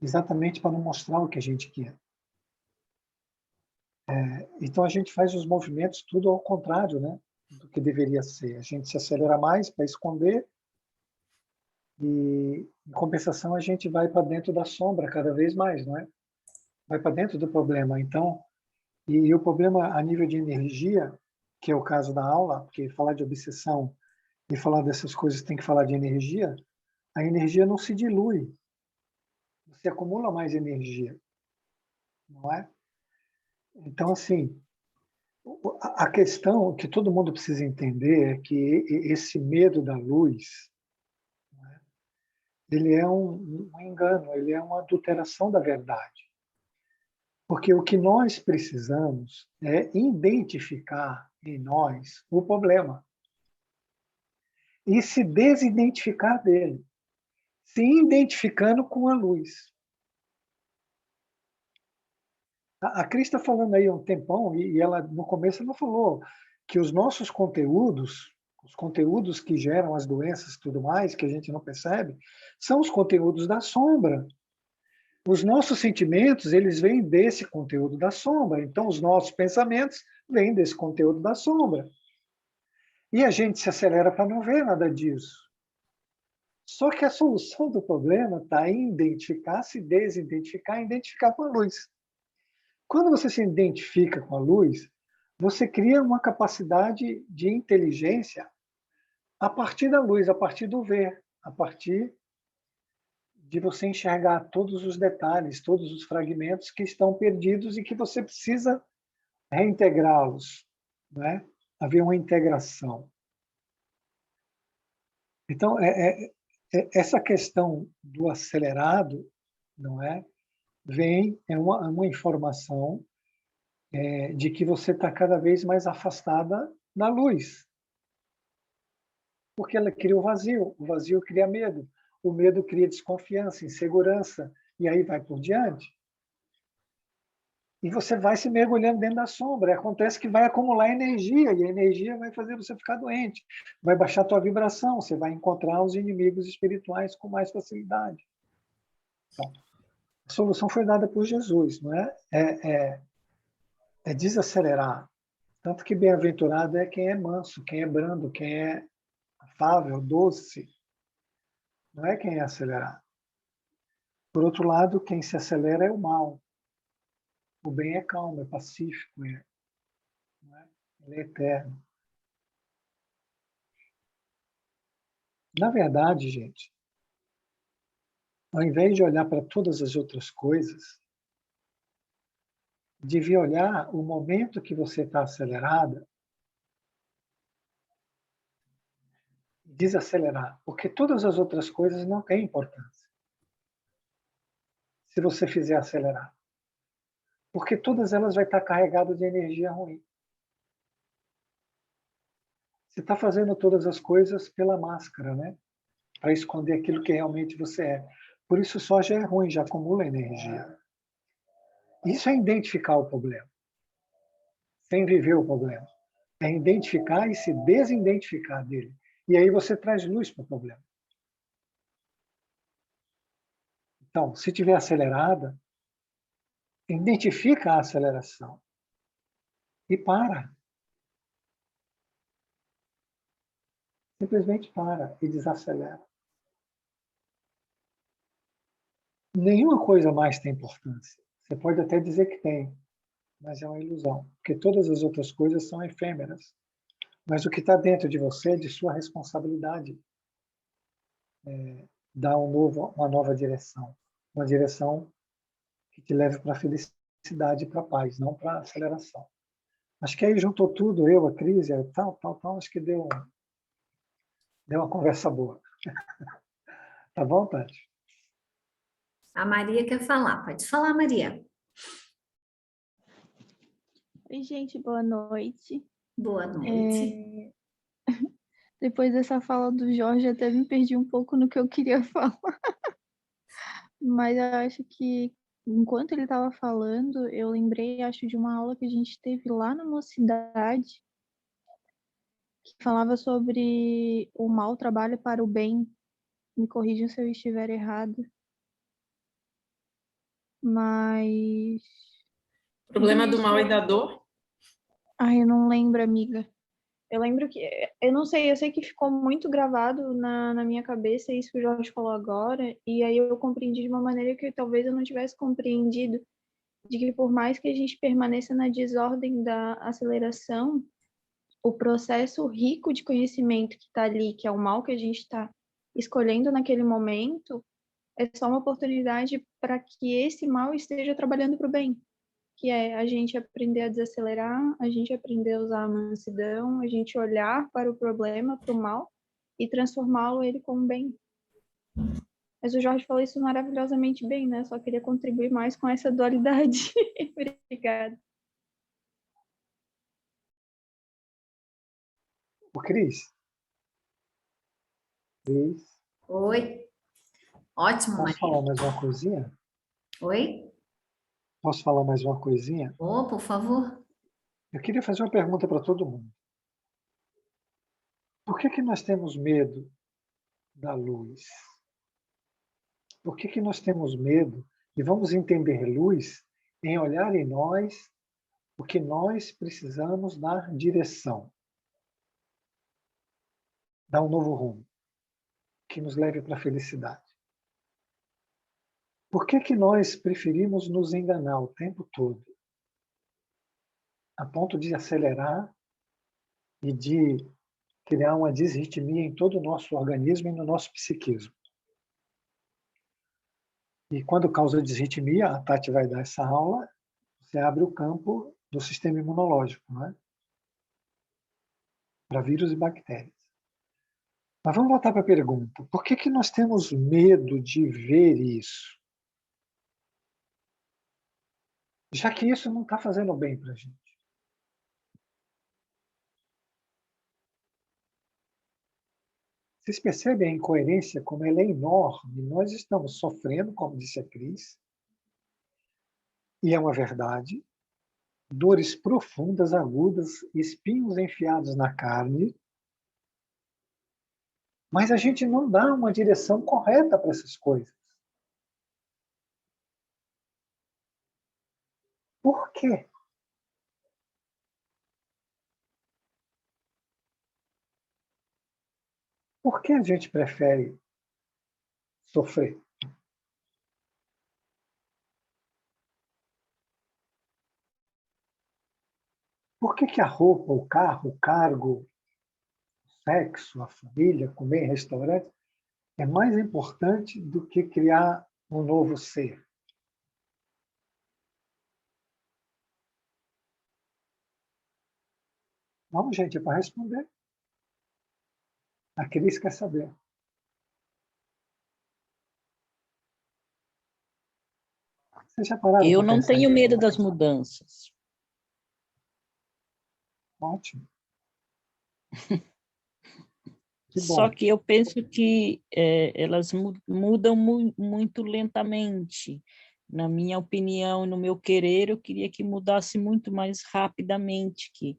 Speaker 2: exatamente para não mostrar o que a gente quer. Então a gente faz os movimentos tudo ao contrário, né? do que deveria ser. A gente se acelera mais para esconder e, em compensação, a gente vai para dentro da sombra cada vez mais, não é? Vai para dentro do problema. Então, e o problema a nível de energia, que é o caso da aula, porque falar de obsessão e falar dessas coisas tem que falar de energia, a energia não se dilui. Você acumula mais energia, não é? Então, assim, a questão que todo mundo precisa entender é que esse medo da luz, ele é um engano, ele é uma adulteração da verdade. Porque o que nós precisamos é identificar em nós o problema e se desidentificar dele, se identificando com a luz. A Cris está falando aí há um tempão, e ela, no começo, ela falou que os nossos conteúdos, os conteúdos que geram as doenças e tudo mais, que a gente não percebe, são os conteúdos da sombra. Os nossos sentimentos, eles vêm desse conteúdo da sombra. Então, os nossos pensamentos vêm desse conteúdo da sombra. E a gente se acelera para não ver nada disso. Só que a solução do problema está em identificar, se desidentificar e identificar com a luz. Quando você se identifica com a luz, você cria uma capacidade de inteligência a partir da luz, a partir do ver, a partir de você enxergar todos os detalhes, todos os fragmentos que estão perdidos e que você precisa reintegrá-los, né? Haver uma integração. Então, essa questão do acelerado, não é? É uma informação de que você está cada vez mais afastada da luz. Porque ela cria o vazio cria medo, o medo cria desconfiança, insegurança, e aí vai por diante. E você vai se mergulhando dentro da sombra. Acontece que vai acumular energia, e a energia vai fazer você ficar doente, vai baixar a tua vibração, você vai encontrar os inimigos espirituais com mais facilidade. Então, a solução foi dada por Jesus, não é? É desacelerar. Tanto que bem-aventurado é quem é manso, quem é brando, quem é afável, doce. Não é quem é acelerado. Por outro lado, quem se acelera é o mal. O bem é calmo, é pacífico, não é? Ele é eterno. Na verdade, gente, ao invés de olhar para todas as outras coisas, devia olhar o momento que você está acelerada, desacelerar, porque todas as outras coisas não têm importância se você fizer acelerar. Porque todas elas vão estar carregadas de energia ruim. Você está fazendo todas as coisas pela máscara, né? Para esconder aquilo que realmente você é. Por isso só já é ruim, já acumula energia. Isso é identificar o problema, sem viver o problema. É identificar e se desidentificar dele. E aí você traz luz para o problema. Então, se tiver acelerada, identifica a aceleração e para. Simplesmente para e desacelera. Nenhuma coisa mais tem importância. Você pode até dizer que tem, mas é uma ilusão, porque todas as outras coisas são efêmeras. Mas o que está dentro de você é de sua responsabilidade. Dar uma nova direção. Uma direção que te leve para a felicidade e para a paz, não para a aceleração. Acho que aí juntou tudo, eu, a Cris, tal, acho que deu uma conversa boa. Tá bom, Tati?
Speaker 1: A Maria quer falar. Pode falar, Maria.
Speaker 5: Oi, gente, boa noite.
Speaker 1: Boa noite.
Speaker 5: Depois dessa fala do Jorge, até me perdi um pouco no que eu queria falar. Mas eu acho que, enquanto ele estava falando, eu lembrei, acho, de uma aula que a gente teve lá na mocidade, que falava sobre o mau trabalho para o bem. Me corrijam se eu estiver errado. Mas...
Speaker 4: Problema do mal e da dor?
Speaker 5: Ai, eu não lembro, amiga. Eu lembro que, eu não sei, eu sei que ficou muito gravado na minha cabeça isso que o Jorge falou agora, e aí eu compreendi de uma maneira que talvez eu não tivesse compreendido, de que por mais que a gente permaneça na desordem da aceleração, o processo rico de conhecimento que está ali, que é o mal que a gente está escolhendo naquele momento, é só uma oportunidade para que esse mal esteja trabalhando para o bem, que é a gente aprender a desacelerar, a gente aprender a usar a mansidão, a gente olhar para o problema, para o mal, e transformá-lo ele como bem. Mas o Jorge falou isso maravilhosamente bem, né? Só queria contribuir mais com essa dualidade. Obrigada.
Speaker 2: O Cris,
Speaker 1: Oi. Ótimo,
Speaker 2: posso falar
Speaker 1: Maria.
Speaker 2: mais uma coisinha?
Speaker 1: Oi?
Speaker 2: Posso falar mais uma coisinha?
Speaker 1: Oh, por favor.
Speaker 2: Eu queria fazer uma pergunta para todo mundo. Por que nós temos medo da luz? Por que nós temos medo? E vamos entender luz em olhar em nós o que nós precisamos dar direção, dar um novo rumo, que nos leve para a felicidade. Por que nós preferimos nos enganar o tempo todo, a ponto de acelerar e de criar uma disritmia em todo o nosso organismo e no nosso psiquismo? E quando causa disritmia, a Tati vai dar essa aula, você abre o campo do sistema imunológico, né? Para vírus e bactérias. Mas vamos voltar para a pergunta. Por que nós temos medo de ver isso? Já que isso não está fazendo bem para a gente. Vocês percebem a incoerência, como ela é enorme? Nós estamos sofrendo, como disse a Cris, e é uma verdade, dores profundas, agudas, espinhos enfiados na carne, mas a gente não dá uma direção correta para essas coisas. Por quê? Por que a gente prefere sofrer? Por que a roupa, o carro, o cargo, o sexo, a família, comer em restaurante é mais importante do que criar um novo ser? Vamos, gente, é para responder. A Cris quer saber. Vocês já pararam
Speaker 3: Eu
Speaker 2: para
Speaker 3: não
Speaker 2: pensar
Speaker 3: tenho medo
Speaker 2: nisso?
Speaker 3: das mudanças.
Speaker 2: Ótimo. Que
Speaker 3: Só
Speaker 2: bom.
Speaker 3: que eu penso que elas mudam muito lentamente. Na minha opinião, no meu querer, eu queria que mudasse muito mais rapidamente, que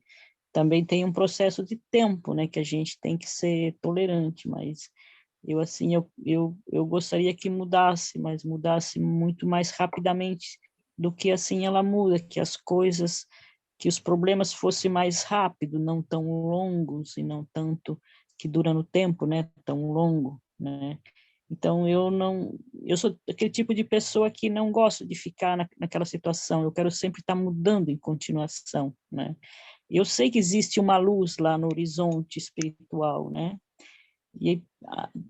Speaker 3: também tem um processo de tempo, né, que a gente tem que ser tolerante, mas eu assim eu gostaria que mudasse, mas mudasse muito mais rapidamente do que assim ela muda, que as coisas, que os problemas fossem mais rápido, não tão longos e não tanto que dura no tempo, né, tão longo, né? Então eu sou aquele tipo de pessoa que não gosto de ficar naquela situação, eu quero sempre estar mudando em continuação, né? Eu sei que existe uma luz lá no horizonte espiritual, né? E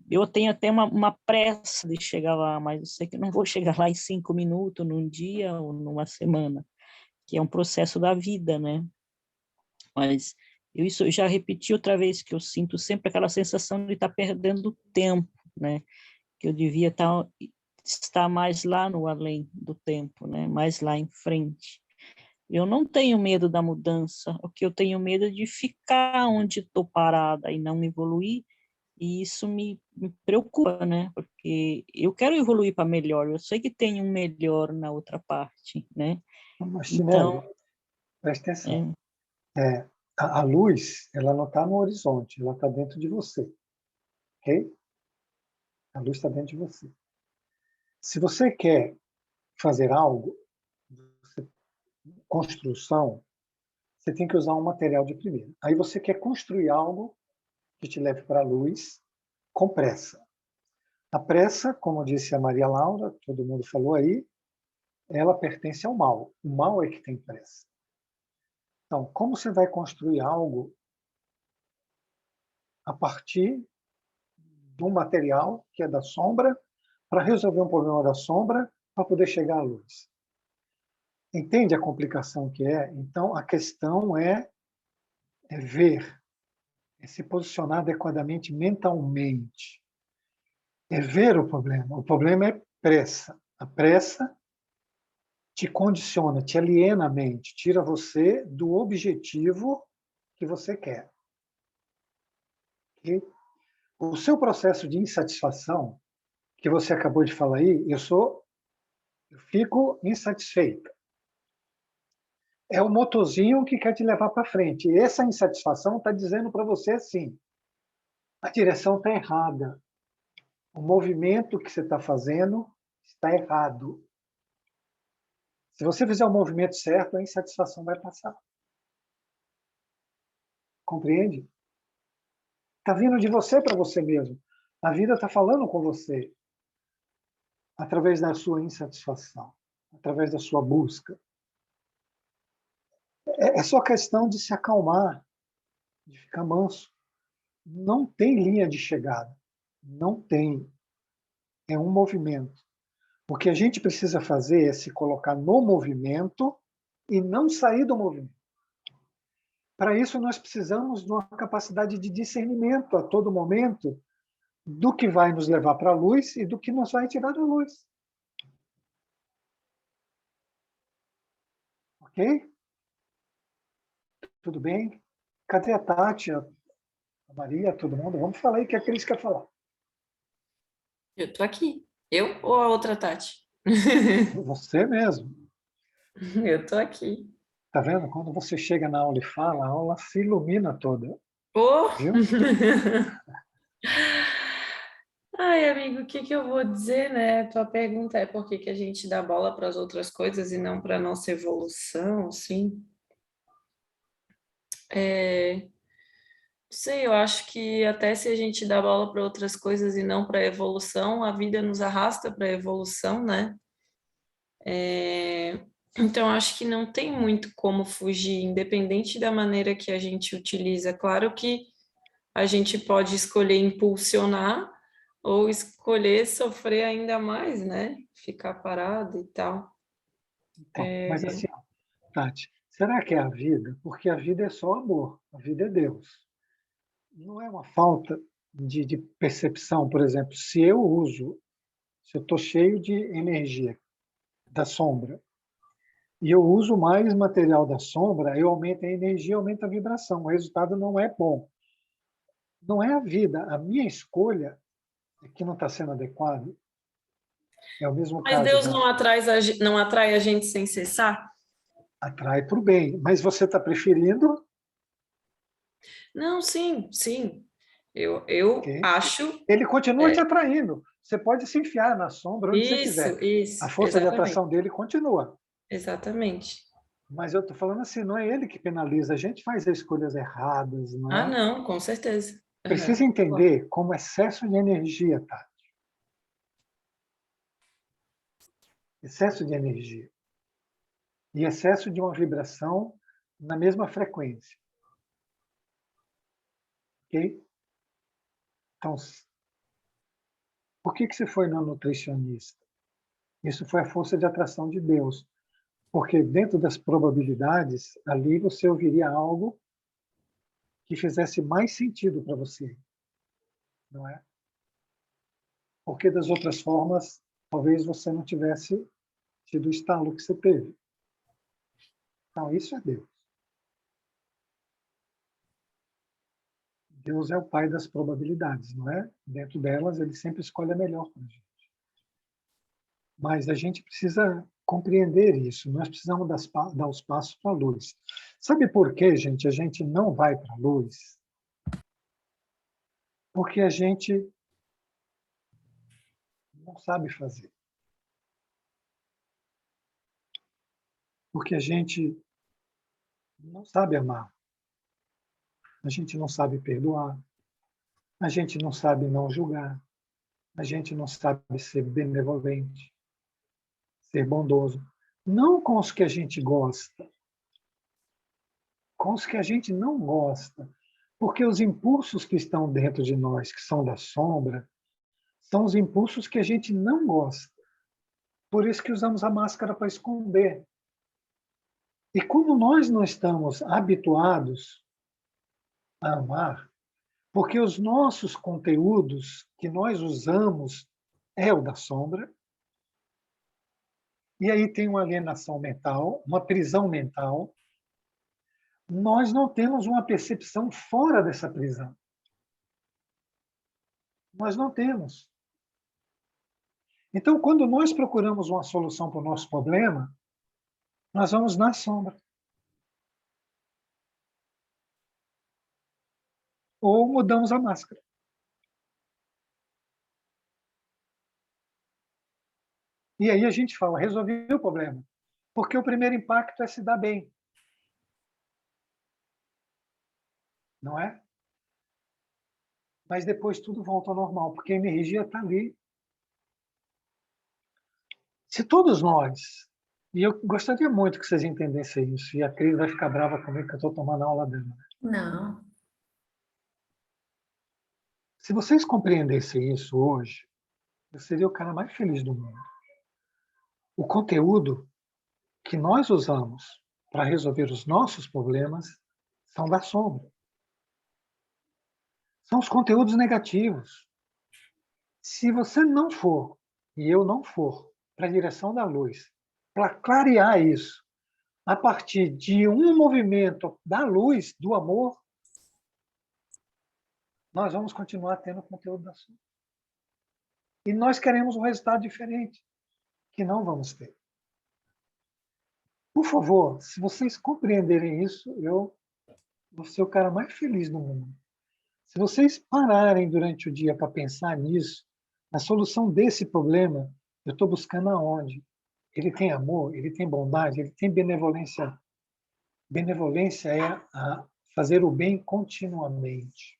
Speaker 3: eu tenho até uma pressa de chegar lá, mas eu sei que eu não vou chegar lá em 5 minutos, num dia ou numa semana, que é um processo da vida, né? Mas isso eu já repeti outra vez, que eu sinto sempre aquela sensação de estar perdendo tempo, né? Que eu devia estar mais lá no além do tempo, né? Mais lá em frente. Eu não tenho medo da mudança, o que eu tenho medo é de ficar onde estou parada e não evoluir, e isso me preocupa, né? Porque eu quero evoluir para melhor, eu sei que tem um melhor na outra parte, né?
Speaker 2: Martinelli,
Speaker 3: Então,
Speaker 2: presta atenção.
Speaker 3: é,
Speaker 2: A luz, ela não está no horizonte, ela está dentro de você. Ok? A luz está dentro de você. Se você quer fazer algo, construção, você tem que usar um material de primeira. Aí você quer construir algo que te leve para a luz com pressa. A pressa, como disse a Maria Laura, todo mundo falou aí, ela pertence ao mal. O mal é que tem pressa. Então, como você vai construir algo a partir de um material que é da sombra para resolver um problema da sombra para poder chegar à luz? Entende a complicação que é? Então, a questão é ver, é se posicionar adequadamente mentalmente, é ver o problema. O problema é pressa. A pressa te condiciona, te aliena a mente, tira você do objetivo que você quer. Okay? O seu processo de insatisfação, que você acabou de falar aí, eu fico insatisfeita. É o motorzinho que quer te levar para frente. E essa insatisfação está dizendo para você assim, a direção está errada. O movimento que você está fazendo está errado. Se você fizer o movimento certo, a insatisfação vai passar. Compreende? Está vindo de você para você mesmo. A vida está falando com você através da sua insatisfação, através da sua busca. É só questão de se acalmar, de ficar manso. Não tem linha de chegada. Não tem. É um movimento. O que a gente precisa fazer é se colocar no movimento e não sair do movimento. Para isso, nós precisamos de uma capacidade de discernimento a todo momento do que vai nos levar para a luz e do que nos vai tirar da luz. Ok? Tudo bem? Cadê a Tati, a Maria, todo mundo? Vamos falar aí o que a Cris quer falar.
Speaker 4: Eu tô aqui. Eu ou a outra Tati?
Speaker 2: Você mesmo.
Speaker 4: Eu tô aqui.
Speaker 2: Tá vendo? Quando você chega na aula e fala, a aula se ilumina toda.
Speaker 4: Oh!
Speaker 2: Viu?
Speaker 4: Ai, amigo, o que que eu vou dizer, né? Tua pergunta é por que que a gente dá bola para as outras coisas e não para a nossa evolução, assim? Não sei, eu acho que até se a gente dá bola para outras coisas e não para a evolução, a vida nos arrasta para a evolução, né? Então, acho que não tem muito como fugir, independente da maneira que a gente utiliza. Claro que a gente pode escolher impulsionar ou escolher sofrer ainda mais, né? Ficar parado e tal.
Speaker 2: Então, mas assim, Tati, será que é a vida? Porque a vida é só amor, a vida é Deus. Não é uma falta de percepção, por exemplo, se eu estou cheio de energia da sombra, e eu uso mais material da sombra, eu aumento a energia, aumento a vibração. O resultado não é bom. Não é a vida. A minha escolha é que não está sendo adequada. É o mesmo
Speaker 4: Mas
Speaker 2: caso
Speaker 4: Deus
Speaker 2: da
Speaker 4: não atrai a gente sem cessar?
Speaker 2: atrai para o bem. Mas você está preferindo,
Speaker 4: Não, sim, sim. Eu
Speaker 2: ok?
Speaker 4: acho.
Speaker 2: Ele continua te
Speaker 4: é,
Speaker 2: atraindo. Você pode se enfiar na sombra onde você quiser. A
Speaker 4: isso,
Speaker 2: força de
Speaker 4: exatamente,
Speaker 2: atração dele continua.
Speaker 4: exatamente.
Speaker 2: Mas eu estou falando assim, não é ele que penaliza. A gente faz as escolhas erradas, não
Speaker 4: Ah,
Speaker 2: é?
Speaker 4: não, com certeza.
Speaker 2: Precisa
Speaker 4: Aham.
Speaker 2: entender como excesso de energia, tá? Excesso de energia. E excesso de uma vibração na mesma frequência. Ok? Então, por que você foi no nutricionista? Isso foi a força de atração de Deus. Porque dentro das probabilidades, ali você ouviria algo que fizesse mais sentido para você, não é? Porque das outras formas, talvez você não tivesse tido o estalo que você teve. Então, isso é Deus. Deus é o pai das probabilidades, não é? Dentro delas, ele sempre escolhe a melhor para a gente. Mas a gente precisa compreender isso. Nós precisamos dar os passos para a luz. Sabe por que, gente, a gente não vai para a luz? Porque a gente não sabe fazer. Porque a gente não sabe amar. A gente não sabe perdoar. A gente não sabe não julgar. A gente não sabe ser benevolente, ser bondoso. Não com os que a gente gosta, com os que a gente não gosta. Porque os impulsos que estão dentro de nós, que são da sombra, são os impulsos que a gente não gosta. Por isso que usamos a máscara para esconder. E como nós não estamos habituados a amar, porque os nossos conteúdos que nós usamos é o da sombra, e aí tem uma alienação mental, uma prisão mental, nós não temos uma percepção fora dessa prisão. Nós não temos. Então, quando nós procuramos uma solução para o nosso problema, nós vamos na sombra. Ou mudamos a máscara. E aí a gente fala, resolvi o problema. Porque o primeiro impacto é se dar bem. Não é? Mas depois tudo volta ao normal, porque a energia está ali. Se todos nós, e eu gostaria muito que vocês entendessem isso, e a Cris vai ficar brava comigo que eu estou tomando a aula dela.
Speaker 1: Não.
Speaker 2: Se vocês compreendessem isso hoje, eu seria o cara mais feliz do mundo. O conteúdo que nós usamos para resolver os nossos problemas são da sombra. São os conteúdos negativos. Se você não for, e eu não for, para a direção da luz, para clarear isso, a partir de um movimento da luz, do amor, nós vamos continuar tendo conteúdo da sombra. E nós queremos um resultado diferente, que não vamos ter. Por favor, se vocês compreenderem isso, eu vou ser o cara mais feliz do mundo. Se vocês pararem durante o dia para pensar nisso, na solução desse problema, eu estou buscando aonde? Ele tem amor, ele tem bondade, ele tem benevolência. Benevolência é a fazer o bem continuamente.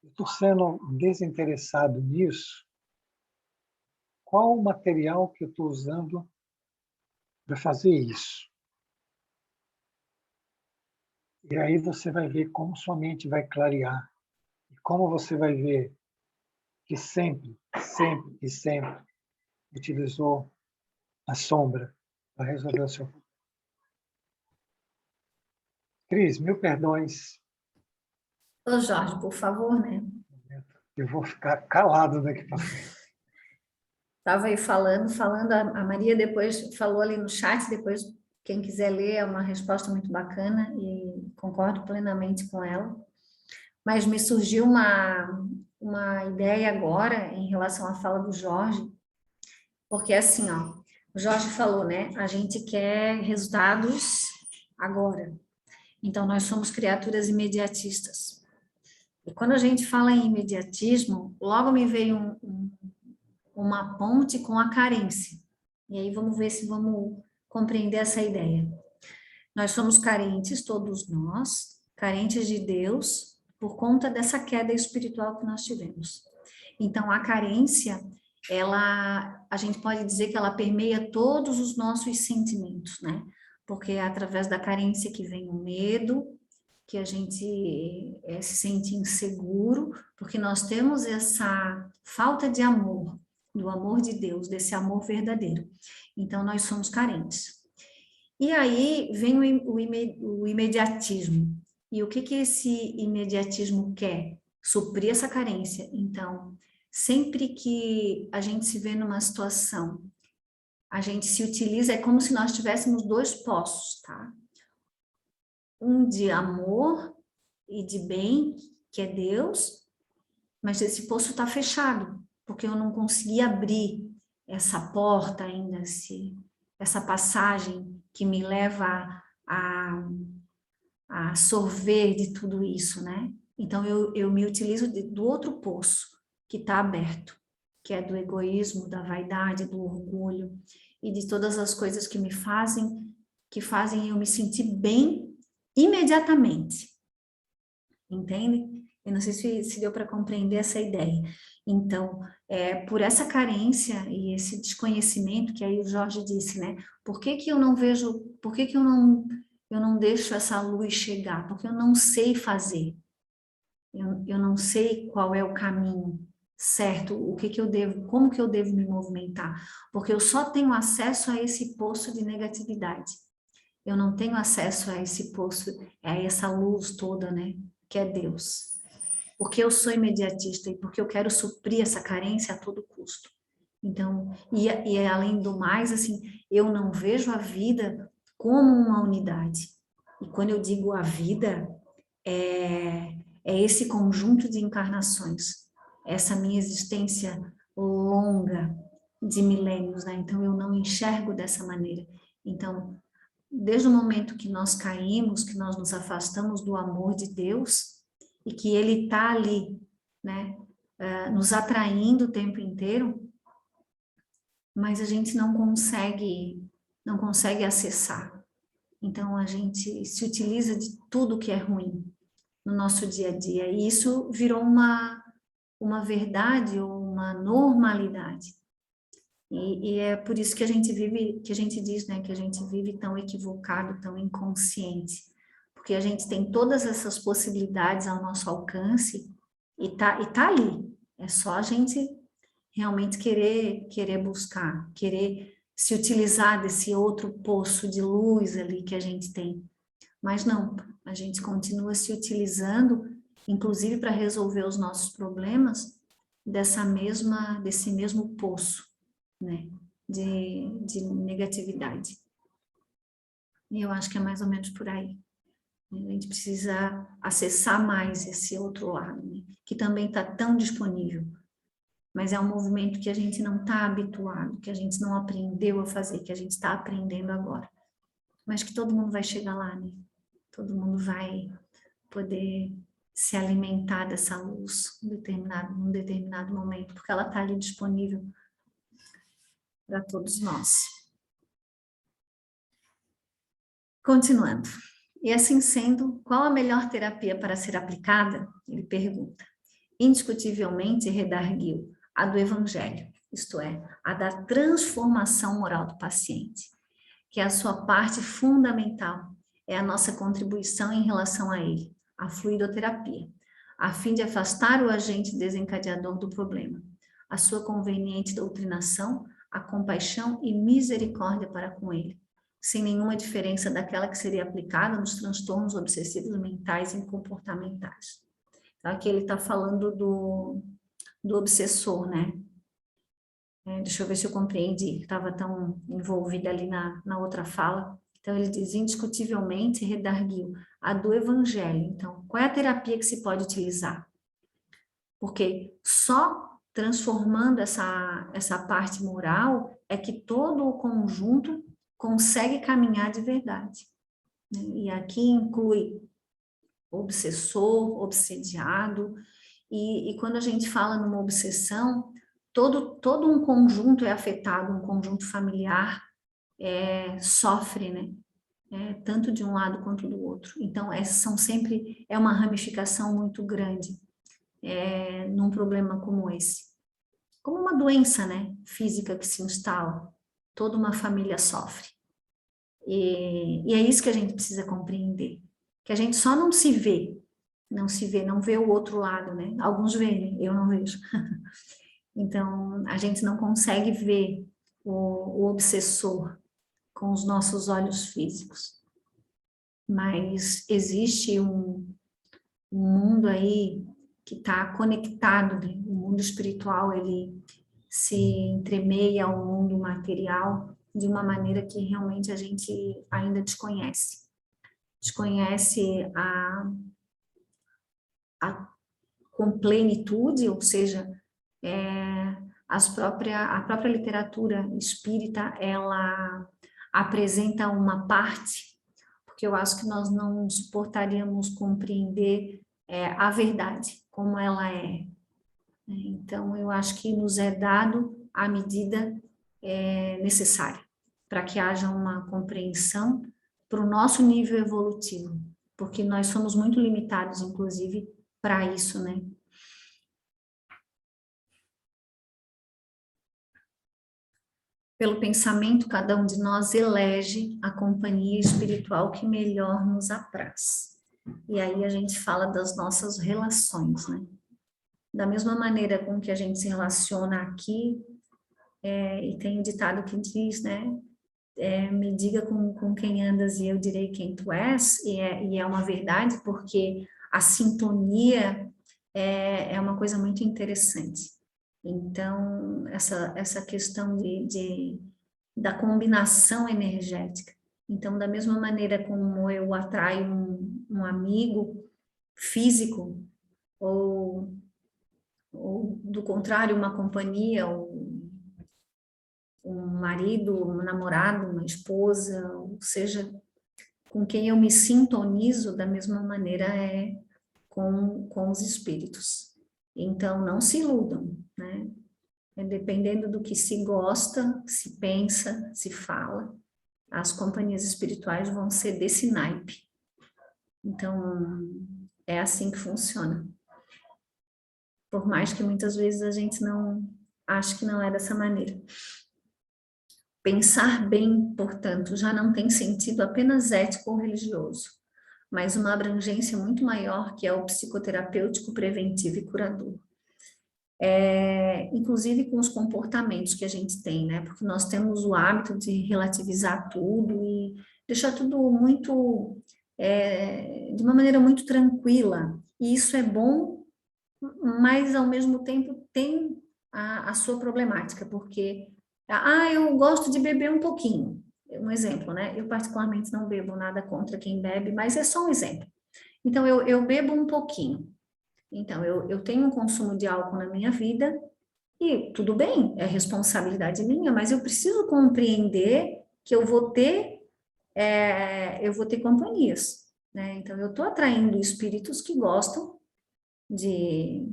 Speaker 2: Eu estou sendo desinteressado nisso. Qual o material que eu estou usando para fazer isso? E aí você vai ver como sua mente vai clarear. E como você vai ver que sempre, sempre e sempre utilizou a sombra para resolver o seu problema. Cris, mil perdões.
Speaker 1: Ô Jorge, por favor, né?
Speaker 2: Eu vou ficar calado daqui para frente.
Speaker 1: Estava aí falando, a Maria depois falou ali no chat, depois quem quiser ler, é uma resposta muito bacana e concordo plenamente com ela. Mas me surgiu uma ideia agora em relação à fala do Jorge, porque assim, ó, o Jorge falou, né? A gente quer resultados agora. Então, nós somos criaturas imediatistas. E quando a gente fala em imediatismo, logo me veio uma ponte com a carência. E aí vamos ver se vamos compreender essa ideia. Nós somos carentes, todos nós, carentes de Deus, por conta dessa queda espiritual que nós tivemos. Então, a carência, a gente pode dizer que ela permeia todos os nossos sentimentos, né? Porque é através da carência que vem o medo, que a gente se sente inseguro, porque nós temos essa falta de amor, do amor de Deus, desse amor verdadeiro. Então, nós somos carentes. E aí vem o imediatismo. E o que esse imediatismo quer? Suprir essa carência. Então, sempre que a gente se vê numa situação, a gente se utiliza, é como se nós tivéssemos dois poços, tá? Um de amor e de bem, que é Deus, mas esse poço está fechado, porque eu não consegui abrir essa porta ainda, essa passagem que me leva a sorver de tudo isso, né? Então, eu me utilizo do outro poço, que está aberto, que é do egoísmo, da vaidade, do orgulho, e de todas as coisas que me fazem que fazem eu me sentir bem imediatamente. Entende? Eu não sei se deu para compreender essa ideia. Então, por essa carência e esse desconhecimento que aí o Jorge disse, né? Por que que eu não vejo, por que que eu não deixo essa luz chegar? Porque eu não sei fazer. Eu não sei qual é o caminho certo, o que que eu devo, como que eu devo me movimentar, porque eu só tenho acesso a esse poço de negatividade. Eu não tenho acesso a esse poço, a essa luz toda, né, que é Deus. Porque eu sou imediatista e porque eu quero suprir essa carência a todo custo. Então, e além do mais, assim, eu não vejo a vida como uma unidade. E quando eu digo a vida, é esse conjunto de encarnações, essa minha existência longa de milênios, né? Então eu não enxergo dessa maneira. Então, desde o momento que nós caímos, que nós nos afastamos do amor de Deus e que Ele está ali, né? Nos atraindo o tempo inteiro, mas a gente não consegue acessar. Então a gente se utiliza de tudo que é ruim no nosso dia a dia, e isso virou uma verdade ou uma normalidade. E é por isso que a gente vive, que a gente diz, né, que a gente vive tão equivocado, tão inconsciente, porque a gente tem todas essas possibilidades ao nosso alcance e tá ali. É só a gente realmente querer buscar, querer se utilizar desse outro poço de luz ali que a gente tem. Mas não, a gente continua se utilizando, inclusive para resolver os nossos problemas, desse mesmo poço, né, de negatividade. E eu acho que é mais ou menos por aí. A gente precisa acessar mais esse outro lado, né, que também está tão disponível, mas é um movimento que a gente não está habituado, que a gente não aprendeu a fazer, que a gente está aprendendo agora. Mas que todo mundo vai chegar lá, né? Todo mundo vai poder se alimentar dessa num determinado momento, porque ela está ali disponível para todos nós. Continuando. E assim sendo, qual a melhor terapia para ser aplicada? Ele pergunta. Indiscutivelmente, redarguiu, a do Evangelho, isto é, a da transformação moral do paciente, que é a sua parte fundamental, é a nossa contribuição em relação a ele, a fluidoterapia, a fim de afastar o agente desencadeador do problema, a sua conveniente doutrinação, a compaixão e misericórdia para com ele, sem nenhuma diferença daquela que seria aplicada nos transtornos obsessivos mentais e comportamentais. Então, aqui ele está falando do obsessor, né? Deixa eu ver se eu compreendi, estava tão envolvida ali na outra fala. Então, ele diz, indiscutivelmente, redarguiu, a do Evangelho. Então, qual é a terapia que se pode utilizar? Porque só transformando essa parte moral é que todo o conjunto consegue caminhar de verdade. E aqui inclui obsessor, obsediado, e quando a gente fala numa obsessão, todo um conjunto é afetado, um conjunto familiar sofre, né? Tanto de um lado quanto do outro. Então, essas são sempre, uma ramificação muito grande num problema como esse. Como uma doença, né? Física que se instala, toda uma família sofre. E é isso que a gente precisa compreender, que a gente só não vê o outro lado, né? Alguns veem, eu não vejo. Então, a gente não consegue ver o obsessor com os nossos olhos físicos. Mas existe um mundo aí que está conectado, né? O mundo espiritual, ele se entremeia ao mundo material de uma maneira que realmente a gente ainda desconhece. Desconhece com plenitude, ou seja, a própria literatura espírita, ela apresenta uma parte, porque eu acho que nós não suportaríamos compreender a verdade, como ela é. Então, eu acho que nos é dado a medida necessária, para que haja uma compreensão o nosso nível evolutivo, porque nós somos muito limitados, inclusive, para isso, né? Pelo pensamento, cada um de nós elege a companhia espiritual que melhor nos apraz. E aí a gente fala das nossas relações, né? Da mesma maneira com que a gente se relaciona aqui, e tem um ditado que diz, né? Me diga com quem andas e eu direi quem tu és, e é uma verdade, porque a sintonia é uma coisa muito interessante. Então, essa questão da combinação energética. Então, da mesma maneira como eu atraio um amigo físico, ou do contrário, uma companhia, um marido, um namorado, uma esposa, ou seja, com quem eu me sintonizo, da mesma maneira com os espíritos. Então, não se iludam, né? Dependendo do que se gosta, se pensa, se fala, as companhias espirituais vão ser desse naipe. Então, é assim que funciona. Por mais que muitas vezes a gente não ache que não é dessa maneira. Pensar bem, portanto, já não tem sentido apenas ético ou religioso, mas uma abrangência muito maior, que é o psicoterapêutico, preventivo e curador. Inclusive com os comportamentos que a gente tem, né? Porque nós temos o hábito de relativizar tudo e deixar tudo muito, de uma maneira muito tranquila. E isso é bom, mas ao mesmo tempo tem a sua problemática, porque, eu gosto de beber um pouquinho. Um exemplo, né? Eu particularmente não bebo nada contra quem bebe, mas é só um exemplo. Então, eu bebo um pouquinho. Então, eu tenho um consumo de álcool na minha vida e tudo bem, é responsabilidade minha, mas eu preciso compreender que eu vou ter companhias, né? Então, eu estou atraindo espíritos que gostam de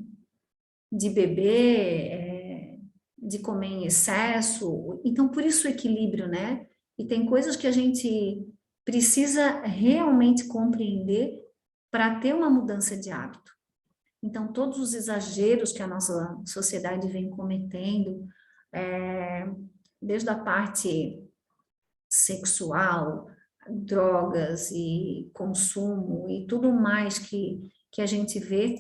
Speaker 1: beber, de comer em excesso. Então, por isso o equilíbrio, né? E tem coisas que a gente precisa realmente compreender para ter uma mudança de hábito. Então, todos os exageros que a nossa sociedade vem cometendo, desde a parte sexual, drogas e consumo e tudo mais que a gente vê,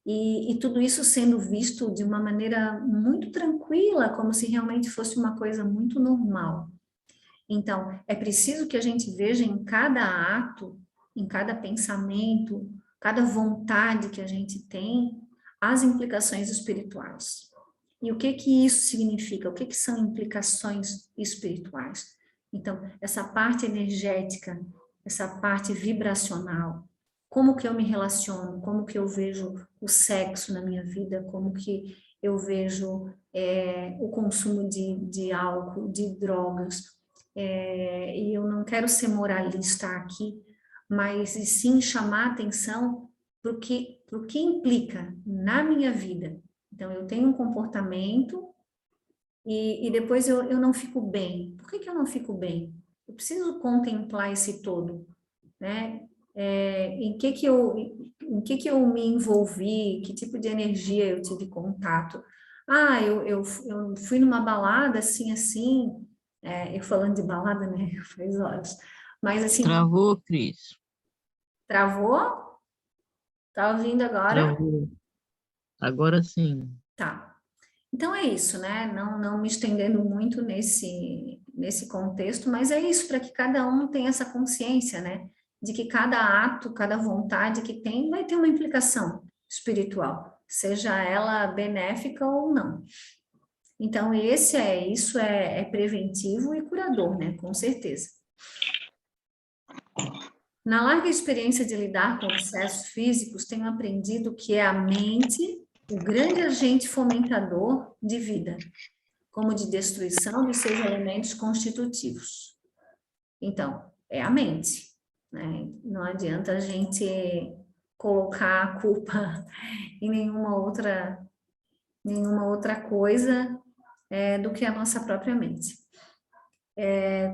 Speaker 1: e tudo isso sendo visto de uma maneira muito tranquila, como se realmente fosse uma coisa muito normal. Então, é preciso que a gente veja em cada ato, em cada pensamento, cada vontade que a gente tem, as implicações espirituais. E o que isso significa? O que são implicações espirituais? Então, essa parte energética, essa parte vibracional, como que eu me relaciono, como que eu vejo o sexo na minha vida, como que eu vejo o consumo de álcool, de drogas. E eu não quero ser moralista aqui, mas sim chamar atenção para o que implica na minha vida. Então, eu tenho um comportamento e depois eu não fico bem. Por que eu não fico bem? Eu preciso contemplar esse todo, né? Em que eu me envolvi, que tipo de energia eu tive contato. Eu fui numa balada assim, eu falando de balada, né, faz horas, mas assim...
Speaker 3: Travou, Cris.
Speaker 1: Travou? Tá ouvindo agora?
Speaker 3: Travou. Agora sim.
Speaker 1: Tá. Então é isso, né? Não me estendendo muito nesse contexto, mas é isso, para que cada um tenha essa consciência, né? De que cada ato, cada vontade que tem vai ter uma implicação espiritual, seja ela benéfica ou não. Então, isso é preventivo e curador, né? Com certeza. Na larga experiência de lidar com excessos físicos, tenho aprendido que é a mente o grande agente fomentador de vida, como de destruição dos seus elementos constitutivos. Então, é a mente, né? Não adianta a gente colocar a culpa em nenhuma outra coisa do que a nossa própria mente.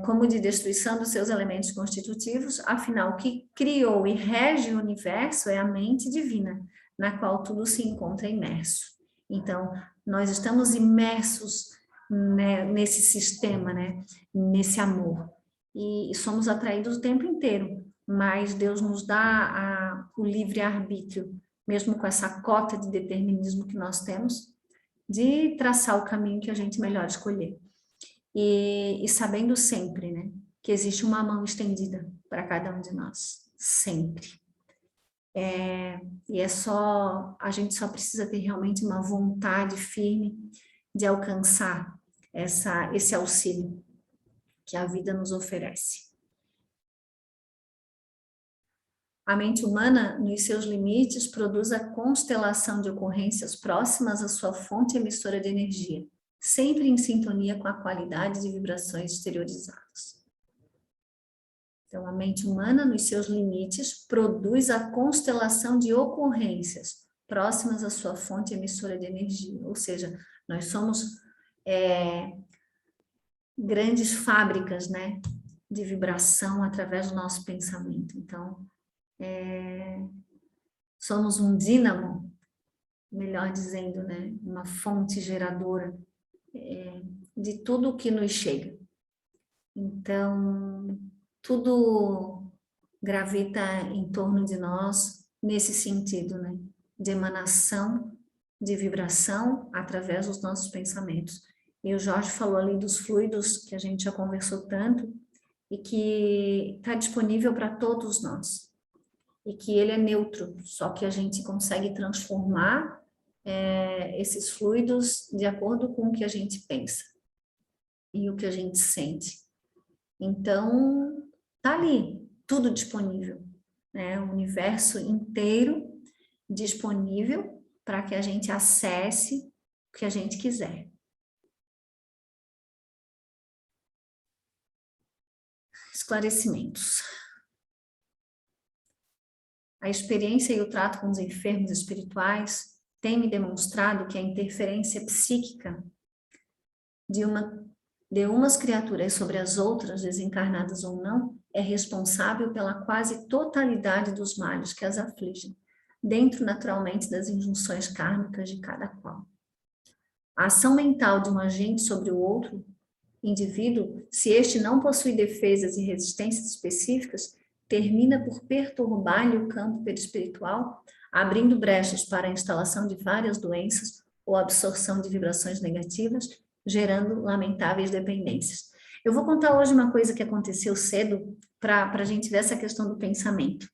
Speaker 1: como de destruição dos seus elementos constitutivos, afinal, o que criou e rege o universo é a mente divina, na qual tudo se encontra imerso. Então, nós estamos imersos, né, nesse sistema, né, nesse amor, e somos atraídos o tempo inteiro, mas Deus nos dá o livre-arbítrio, mesmo com essa cota de determinismo que nós temos, de traçar o caminho que a gente melhor escolher. E sabendo sempre, né, que existe uma mão estendida para cada um de nós, sempre. E a gente só precisa ter realmente uma vontade firme de alcançar esse auxílio que a vida nos oferece. A mente humana, nos seus limites, produz a constelação de ocorrências próximas à sua fonte emissora de energia, sempre em sintonia com a qualidade de vibrações exteriorizadas. Então, a mente humana, nos seus limites, produz a constelação de ocorrências próximas à sua fonte emissora de energia. Ou seja, nós somos grandes fábricas, né, de vibração através do nosso pensamento. Então, somos um dínamo, melhor dizendo, né, uma fonte geradora de tudo o que nos chega. Então, tudo gravita em torno de nós nesse sentido, né? De emanação, de vibração através dos nossos pensamentos. E o Jorge falou ali dos fluidos, que a gente já conversou tanto, e que está disponível para todos nós. E que ele é neutro, só que a gente consegue transformar esses fluidos de acordo com o que a gente pensa e o que a gente sente. Então, tá ali, tudo disponível, né? O universo inteiro disponível para que a gente acesse o que a gente quiser. Esclarecimentos. A experiência e o trato com os enfermos espirituais têm me demonstrado que a interferência psíquica de umas criaturas sobre as outras, desencarnadas ou não, é responsável pela quase totalidade dos males que as afligem, dentro naturalmente das injunções kármicas de cada qual. A ação mental de um agente sobre o outro indivíduo, se este não possui defesas e resistências específicas, termina por perturbar-lhe o campo perispiritual, abrindo brechas para a instalação de várias doenças ou absorção de vibrações negativas, gerando lamentáveis dependências. Eu vou contar hoje uma coisa que aconteceu cedo para a gente ver essa questão do pensamento.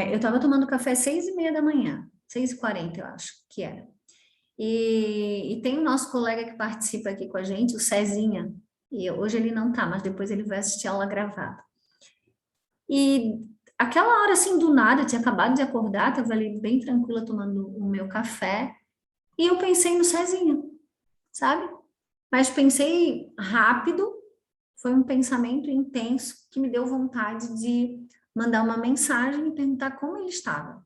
Speaker 1: Eu estava tomando café às 6h30 da manhã, 6h40 eu acho que era. E tem o nosso colega que participa aqui com a gente, o Cezinha, e hoje ele não está, mas depois ele vai assistir a aula gravada. E aquela hora assim do nada, eu tinha acabado de acordar, estava ali bem tranquila tomando o meu café, e eu pensei no Cezinha, sabe? Mas pensei rápido, foi um pensamento intenso que me deu vontade de mandar uma mensagem e perguntar como ele estava.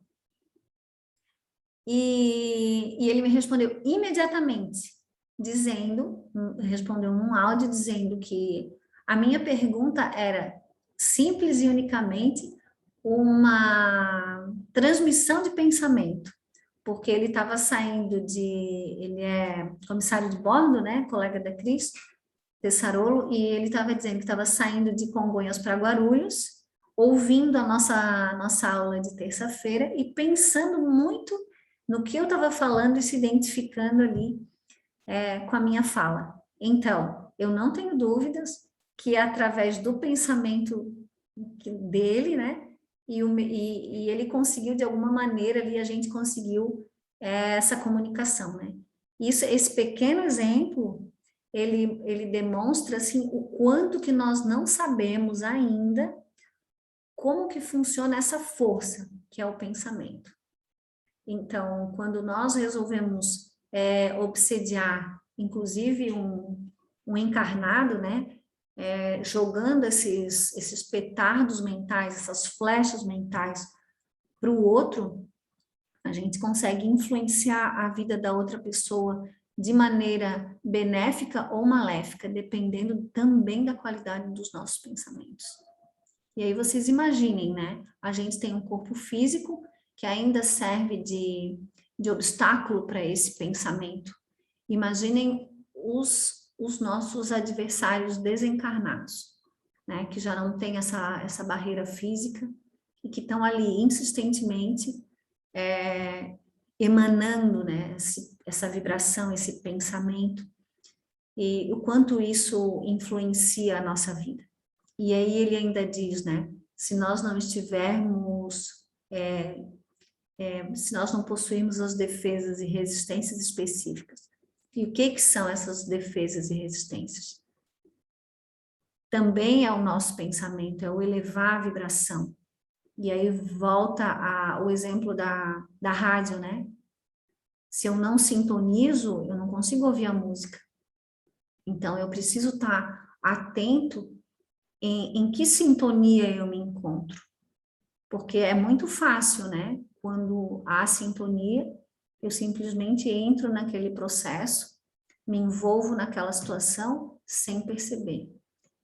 Speaker 1: E ele me respondeu imediatamente, respondeu num áudio dizendo que a minha pergunta era simples e unicamente uma transmissão de pensamento, porque ele estava saindo ele é comissário de bordo, né, colega da Cris, Tessarolo, e ele estava dizendo que estava saindo de Congonhas para Guarulhos, ouvindo a nossa aula de terça-feira e pensando muito no que eu estava falando e se identificando ali com a minha fala. Então, eu não tenho dúvidas que através do pensamento dele, né, e ele conseguiu, de alguma maneira, ali a gente conseguiu essa comunicação, né. Esse pequeno exemplo, ele demonstra, assim, o quanto que nós não sabemos ainda como que funciona essa força, que é o pensamento. Então, quando nós resolvemos obsediar, inclusive um encarnado, né, jogando esses petardos mentais, essas flechas mentais para o outro, a gente consegue influenciar a vida da outra pessoa de maneira benéfica ou maléfica, dependendo também da qualidade dos nossos pensamentos. E aí vocês imaginem, né? A gente tem um corpo físico que ainda serve de obstáculo para esse pensamento. Imaginem os nossos adversários desencarnados, né? Que já não tem essa barreira física e que estão ali insistentemente emanando, né? Essa vibração, esse pensamento, e o quanto isso influencia a nossa vida. E aí ele ainda diz, né? Se nós não estivermos, se nós não possuirmos as defesas e resistências específicas. E o que são essas defesas e resistências? Também é o nosso pensamento, é o elevar a vibração. E aí volta o exemplo da rádio, né? Se eu não sintonizo, eu não consigo ouvir a música. Então, eu preciso estar atento em que sintonia eu me encontro. Porque é muito fácil, né? Quando há sintonia, eu simplesmente entro naquele processo, me envolvo naquela situação sem perceber.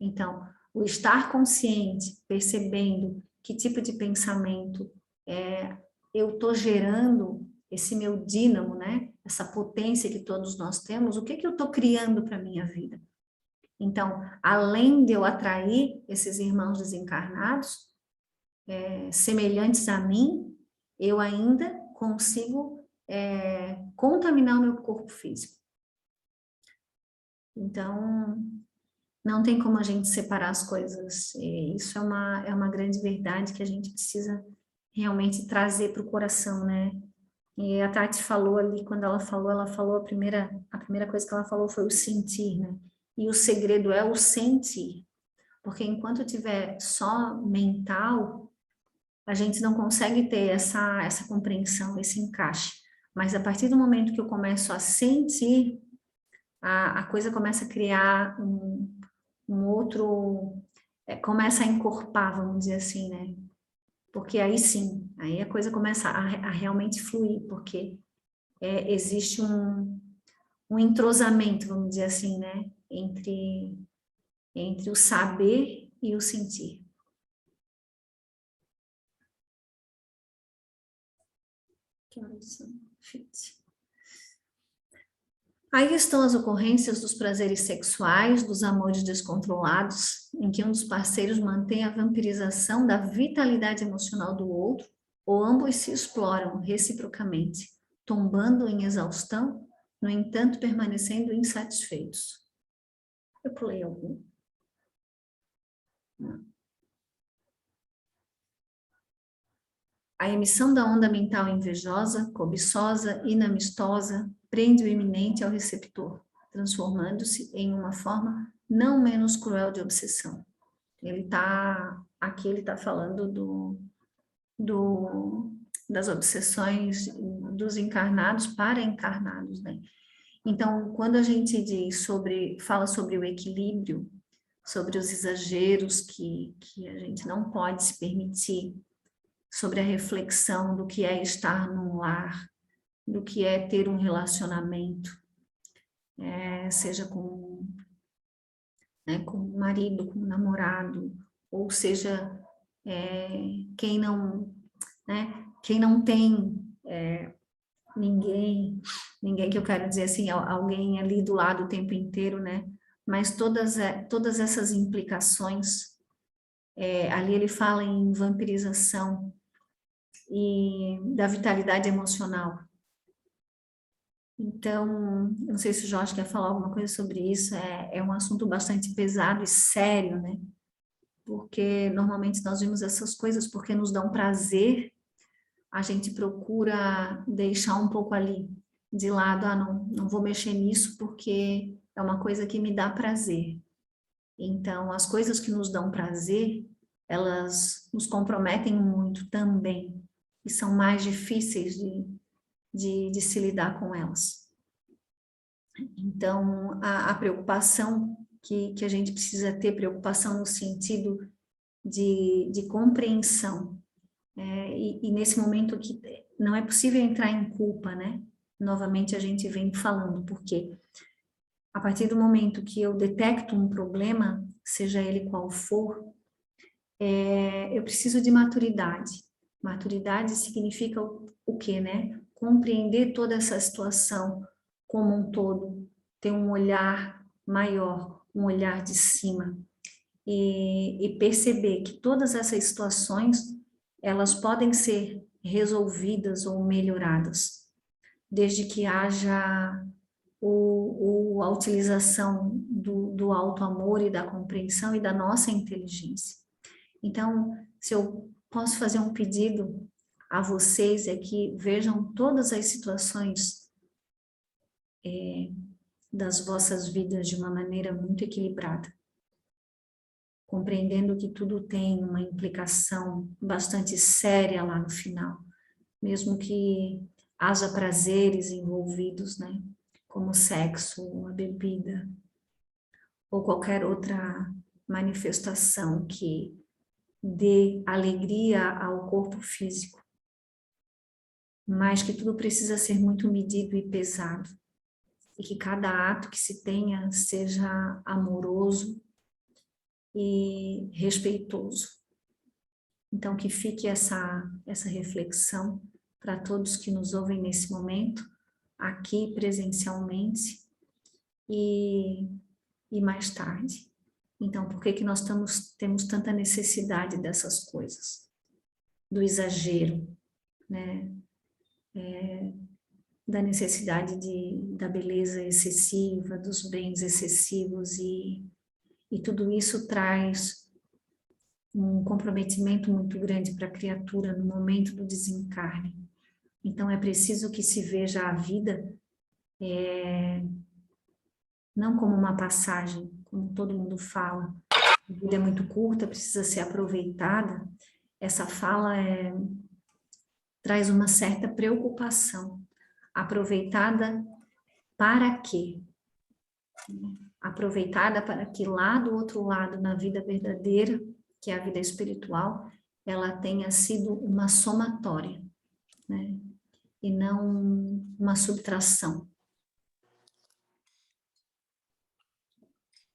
Speaker 1: Então, o estar consciente, percebendo que tipo de pensamento eu estou gerando, esse meu dínamo, né? Essa potência que todos nós temos, o que eu estou criando para a minha vida? Então, além de eu atrair esses irmãos desencarnados, semelhantes a mim, eu ainda consigo contaminar o meu corpo físico. Então, não tem como a gente separar as coisas. Isso é uma grande verdade que a gente precisa realmente trazer para o coração, né? E a Tati falou ali, quando ela falou a primeira coisa que ela falou foi o sentir, né? E o segredo é o sentir. Porque enquanto tiver só mental, a gente não consegue ter essa compreensão, esse encaixe. Mas a partir do momento que eu começo a sentir, a coisa começa a criar um outro, começa a encorpar, vamos dizer assim, né? Porque aí sim, aí a coisa começa a realmente fluir, porque existe um entrosamento, vamos dizer assim, né? Entre o saber e o sentir. Que horas são? Aí estão as ocorrências dos prazeres sexuais, dos amores descontrolados, em que um dos parceiros mantém a vampirização da vitalidade emocional do outro, ou ambos se exploram reciprocamente, tombando em exaustão, no entanto permanecendo insatisfeitos. Eu pulei algum? Não. A emissão da onda mental invejosa, cobiçosa, inamistosa, prende o iminente ao receptor, transformando-se em uma forma não menos cruel de obsessão. Aqui ele está falando das obsessões dos encarnados para encarnados, né? Então, quando a gente fala sobre o equilíbrio, sobre os exageros que a gente não pode se permitir, sobre a reflexão do que é estar num lar, do que é ter um relacionamento, seja com o marido, com o namorado, ou seja, quem não tem ninguém que eu quero dizer assim, alguém ali do lado o tempo inteiro, né? Mas todas essas implicações, ali ele fala em vampirização e da vitalidade emocional. Então, não sei se o Jorge quer falar alguma coisa sobre isso, é um assunto bastante pesado e sério, né? Porque normalmente nós vemos essas coisas porque nos dão prazer, a gente procura deixar um pouco ali de lado, não vou mexer nisso porque é uma coisa que me dá prazer. Então, as coisas que nos dão prazer, elas nos comprometem muito também, e são mais difíceis de se lidar com elas. Então, a preocupação que a gente precisa ter, preocupação no sentido de compreensão, e nesse momento que não é possível entrar em culpa, né? novamente a gente vem falando, porque a partir do momento que eu detecto um problema, seja ele qual for, eu preciso de maturidade. Maturidade significa o quê, né? Compreender toda essa situação como um todo, ter um olhar maior, um olhar de cima, e perceber que todas essas situações, elas podem ser resolvidas ou melhoradas, desde que haja a utilização do alto amor e da compreensão e da nossa inteligência. Então, se eu posso fazer um pedido a vocês, é que vejam todas as situações das vossas vidas de uma maneira muito equilibrada, compreendendo que tudo tem uma implicação bastante séria lá no final, mesmo que haja prazeres envolvidos, né? Como o sexo, a bebida, ou qualquer outra manifestação que dê alegria ao corpo físico, mas que tudo precisa ser muito medido e pesado, e que cada ato que se tenha seja amoroso e respeitoso. Então, que fique essa reflexão para todos que nos ouvem nesse momento, aqui presencialmente e mais tarde. Então, por que nós temos tanta necessidade dessas coisas? Do exagero, né? Da necessidade da beleza excessiva, dos bens excessivos, e tudo isso traz um comprometimento muito grande para a criatura no momento do desencarne. Então, é preciso que se veja a vida não como uma passagem, como todo mundo fala. A vida é muito curta, precisa ser aproveitada. Essa fala traz uma certa preocupação. Aproveitada para quê? Aproveitada para que lá do outro lado, na vida verdadeira, que é a vida espiritual, ela tenha sido uma somatória, né? E não uma subtração.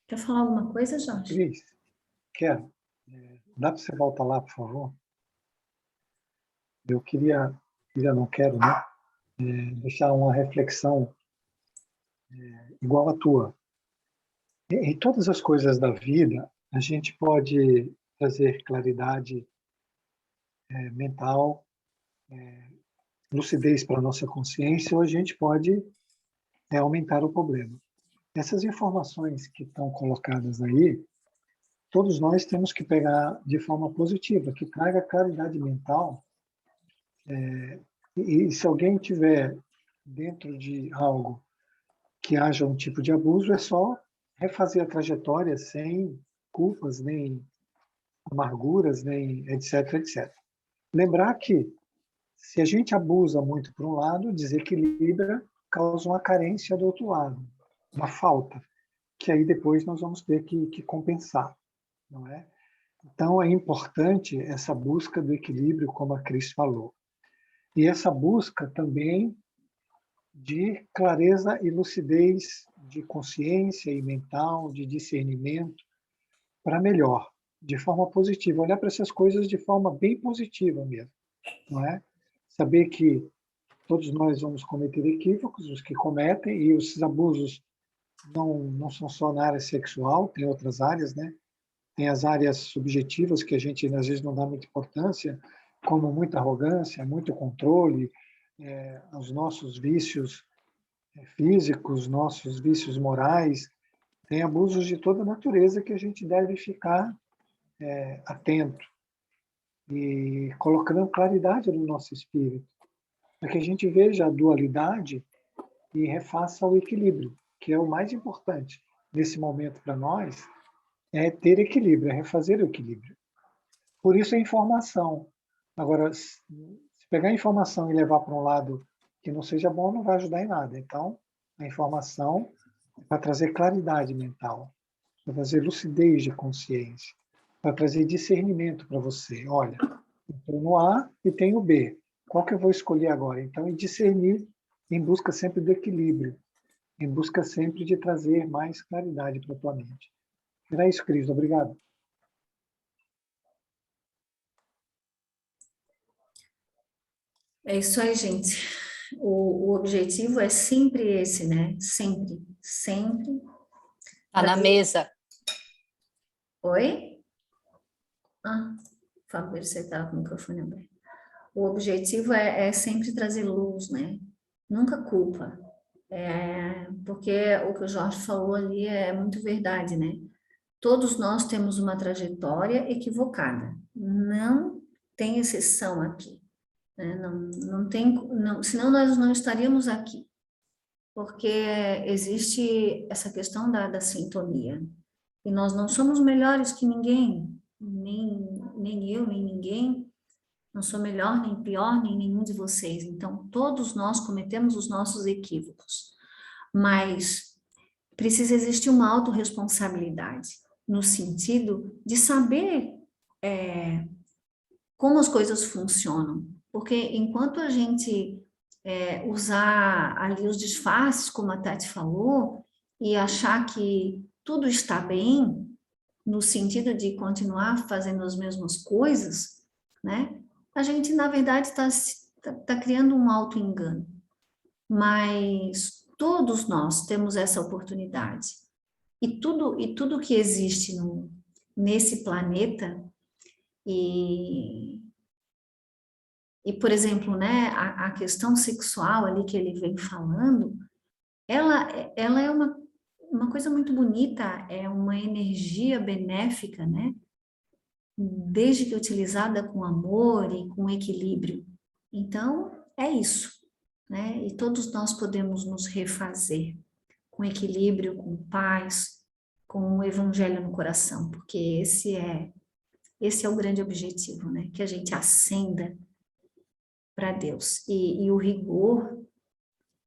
Speaker 1: Quer falar alguma coisa, Jorge?
Speaker 2: Cris, quero. Dá para você voltar lá, por favor? Eu não quero, né? Deixar uma reflexão igual à tua. Em todas as coisas da vida, a gente pode trazer claridade mental, lucidez para a nossa consciência, ou a gente pode aumentar o problema. Essas informações que estão colocadas aí, todos nós temos que pegar de forma positiva, que traga claridade mental. E se alguém tiver dentro de algo que haja um tipo de abuso, é só refazer a trajetória sem culpas, nem amarguras, nem etc, etc. Lembrar que se a gente abusa muito por um lado, desequilibra, causa uma carência do outro lado, uma falta, que aí depois nós vamos ter que compensar, não é? Então é importante essa busca do equilíbrio, como a Cris falou. E essa busca também de clareza e lucidez de consciência e mental, de discernimento, para melhor, de forma positiva. Olhar para essas coisas de forma bem positiva mesmo, não é? Saber que todos nós vamos cometer equívocos, os que cometem, e esses abusos não são só na área sexual, tem outras áreas, né? Tem as áreas subjetivas que a gente às vezes não dá muita importância, como muita arrogância, muito controle, os nossos vícios físicos, nossos vícios morais. Tem abusos de toda natureza que a gente deve ficar atento e colocando claridade no nosso espírito, para que a gente veja a dualidade e refaça o equilíbrio, que é o mais importante nesse momento para nós, é ter equilíbrio, é refazer o equilíbrio. Por isso a informação. Agora, se pegar a informação e levar para um lado que não seja bom, não vai ajudar em nada. Então, a informação é para trazer claridade mental, para trazer lucidez de consciência, para trazer discernimento para você. Olha, eu estou no A e tenho o B. Qual que eu vou escolher agora? Então, e discernir em busca sempre do equilíbrio, em busca sempre de trazer mais claridade para a tua mente. Era isso, Cris. Obrigado.
Speaker 1: É isso aí, gente. O objetivo é sempre esse, né? Sempre, sempre.
Speaker 6: Tá na mesa.
Speaker 1: Oi? Ah, Fábio, você estava com o microfone aberto. O objetivo é sempre trazer luz, né? Nunca culpa. Porque o que o Jorge falou ali é muito verdade, né? Todos nós temos uma trajetória equivocada. Não tem exceção aqui. Né? Não tem, não, senão nós não estaríamos aqui. Porque existe essa questão da sintonia. E nós não somos melhores que ninguém, nem eu, nem ninguém. Não sou melhor, nem pior, nem nenhum de vocês. Então, todos nós cometemos os nossos equívocos. Mas precisa existir uma autorresponsabilidade, no sentido de saber como as coisas funcionam. Porque enquanto a gente usar ali os disfarces, como a Tati falou, e achar que tudo está bem, no sentido de continuar fazendo as mesmas coisas, né? A gente, na verdade, está criando um auto-engano. Mas todos nós temos essa oportunidade. E tudo que existe nesse planeta, por exemplo, né, a questão sexual ali que ele vem falando, ela é uma coisa muito bonita, é uma energia benéfica, né? Desde que utilizada com amor e com equilíbrio. Então, é isso, né? E todos nós podemos nos refazer com equilíbrio, com paz, com o evangelho no coração, porque esse é o grande objetivo, né? Que a gente ascenda para Deus. E o rigor,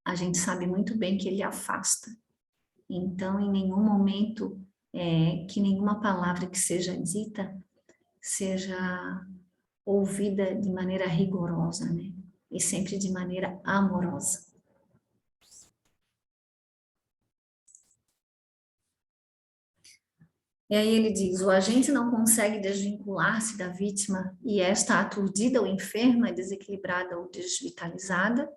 Speaker 1: a gente sabe muito bem que ele afasta. Então, em nenhum momento que nenhuma palavra que seja dita seja ouvida de maneira rigorosa, né? E sempre de maneira amorosa. E aí ele diz, o agente não consegue desvincular-se da vítima e esta aturdida ou enferma, desequilibrada ou desvitalizada,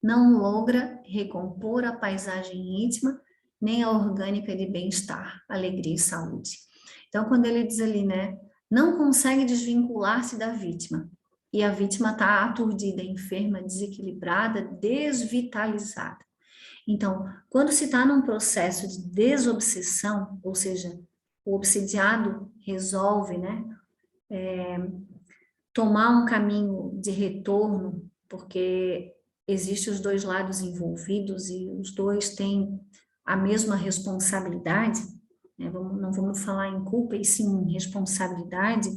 Speaker 1: não logra recompor a paisagem íntima, nem a orgânica de bem-estar, alegria e saúde. Então, quando ele diz ali, né, não consegue desvincular-se da vítima, e a vítima está aturdida, enferma, desequilibrada, desvitalizada. Então, quando se está num processo de desobsessão, ou seja, o obsidiado resolve, né, tomar um caminho de retorno, porque existem os dois lados envolvidos e os dois têm a mesma responsabilidade, né? Não vamos falar em culpa, e sim em responsabilidade,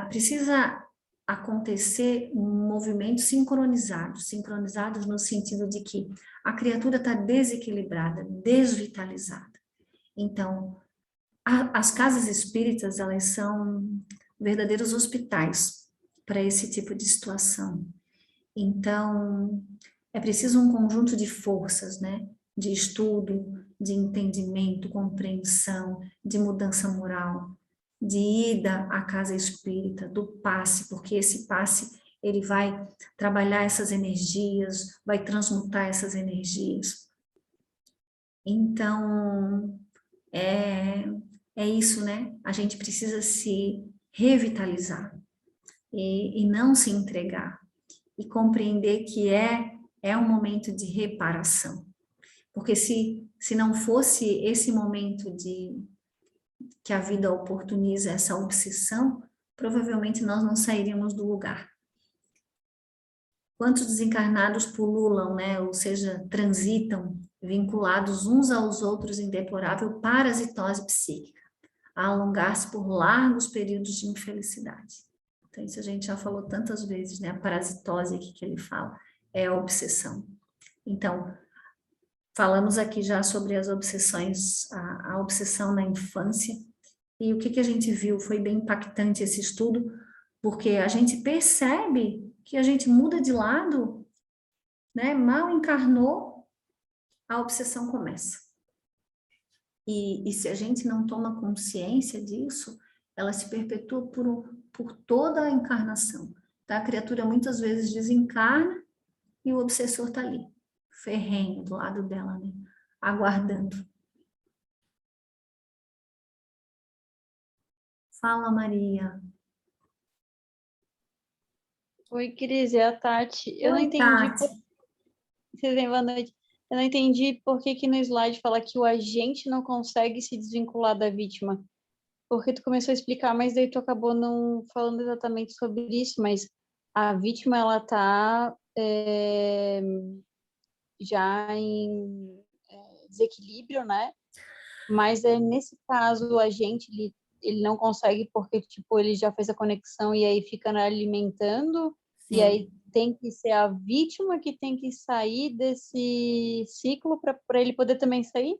Speaker 1: precisa acontecer um movimento sincronizados no sentido de que a criatura está desequilibrada, desvitalizada. Então, as casas espíritas, elas são verdadeiros hospitais para esse tipo de situação. Então, é preciso um conjunto de forças, né? De estudo, de entendimento, compreensão, de mudança moral, de ida à casa espírita, do passe, porque esse passe, ele vai trabalhar essas energias, vai transmutar essas energias. Então, é isso, né? A gente precisa se revitalizar e não se entregar e compreender que é um momento de reparação. Porque se não fosse esse momento que a vida oportuniza essa obsessão, provavelmente nós não sairíamos do lugar. Quantos desencarnados pululam, né? Ou seja, transitam vinculados uns aos outros em deplorável parasitose psíquica, a alongar-se por largos períodos de infelicidade. Então, isso a gente já falou tantas vezes, né? A parasitose aqui que ele fala é a obsessão. Então, falamos aqui já sobre as obsessões, a obsessão na infância, e o que a gente viu, foi bem impactante esse estudo, porque a gente percebe que a gente muda de lado né? Mal encarnou, a obsessão começa. E se a gente não toma consciência disso, ela se perpetua por toda a encarnação. Tá? A criatura muitas vezes desencarna e o obsessor está ali, ferrenho do lado dela, né? Aguardando. Fala, Maria.
Speaker 7: Oi, Cris, é a Tati. Eu não
Speaker 1: Oi,
Speaker 7: entendi.
Speaker 1: Tati.
Speaker 7: Vocês bem, boa noite. Eu não entendi por que que no slide fala que o agente não consegue se desvincular da vítima. Porque tu começou a explicar, mas daí tu acabou não falando exatamente sobre isso, mas a vítima, ela tá já em desequilíbrio, né? Mas nesse caso, o agente, ele não consegue porque, tipo, ele já fez a conexão e aí fica alimentando,
Speaker 1: Sim.
Speaker 7: e aí tem que ser a vítima que tem que sair desse ciclo para ele poder também sair?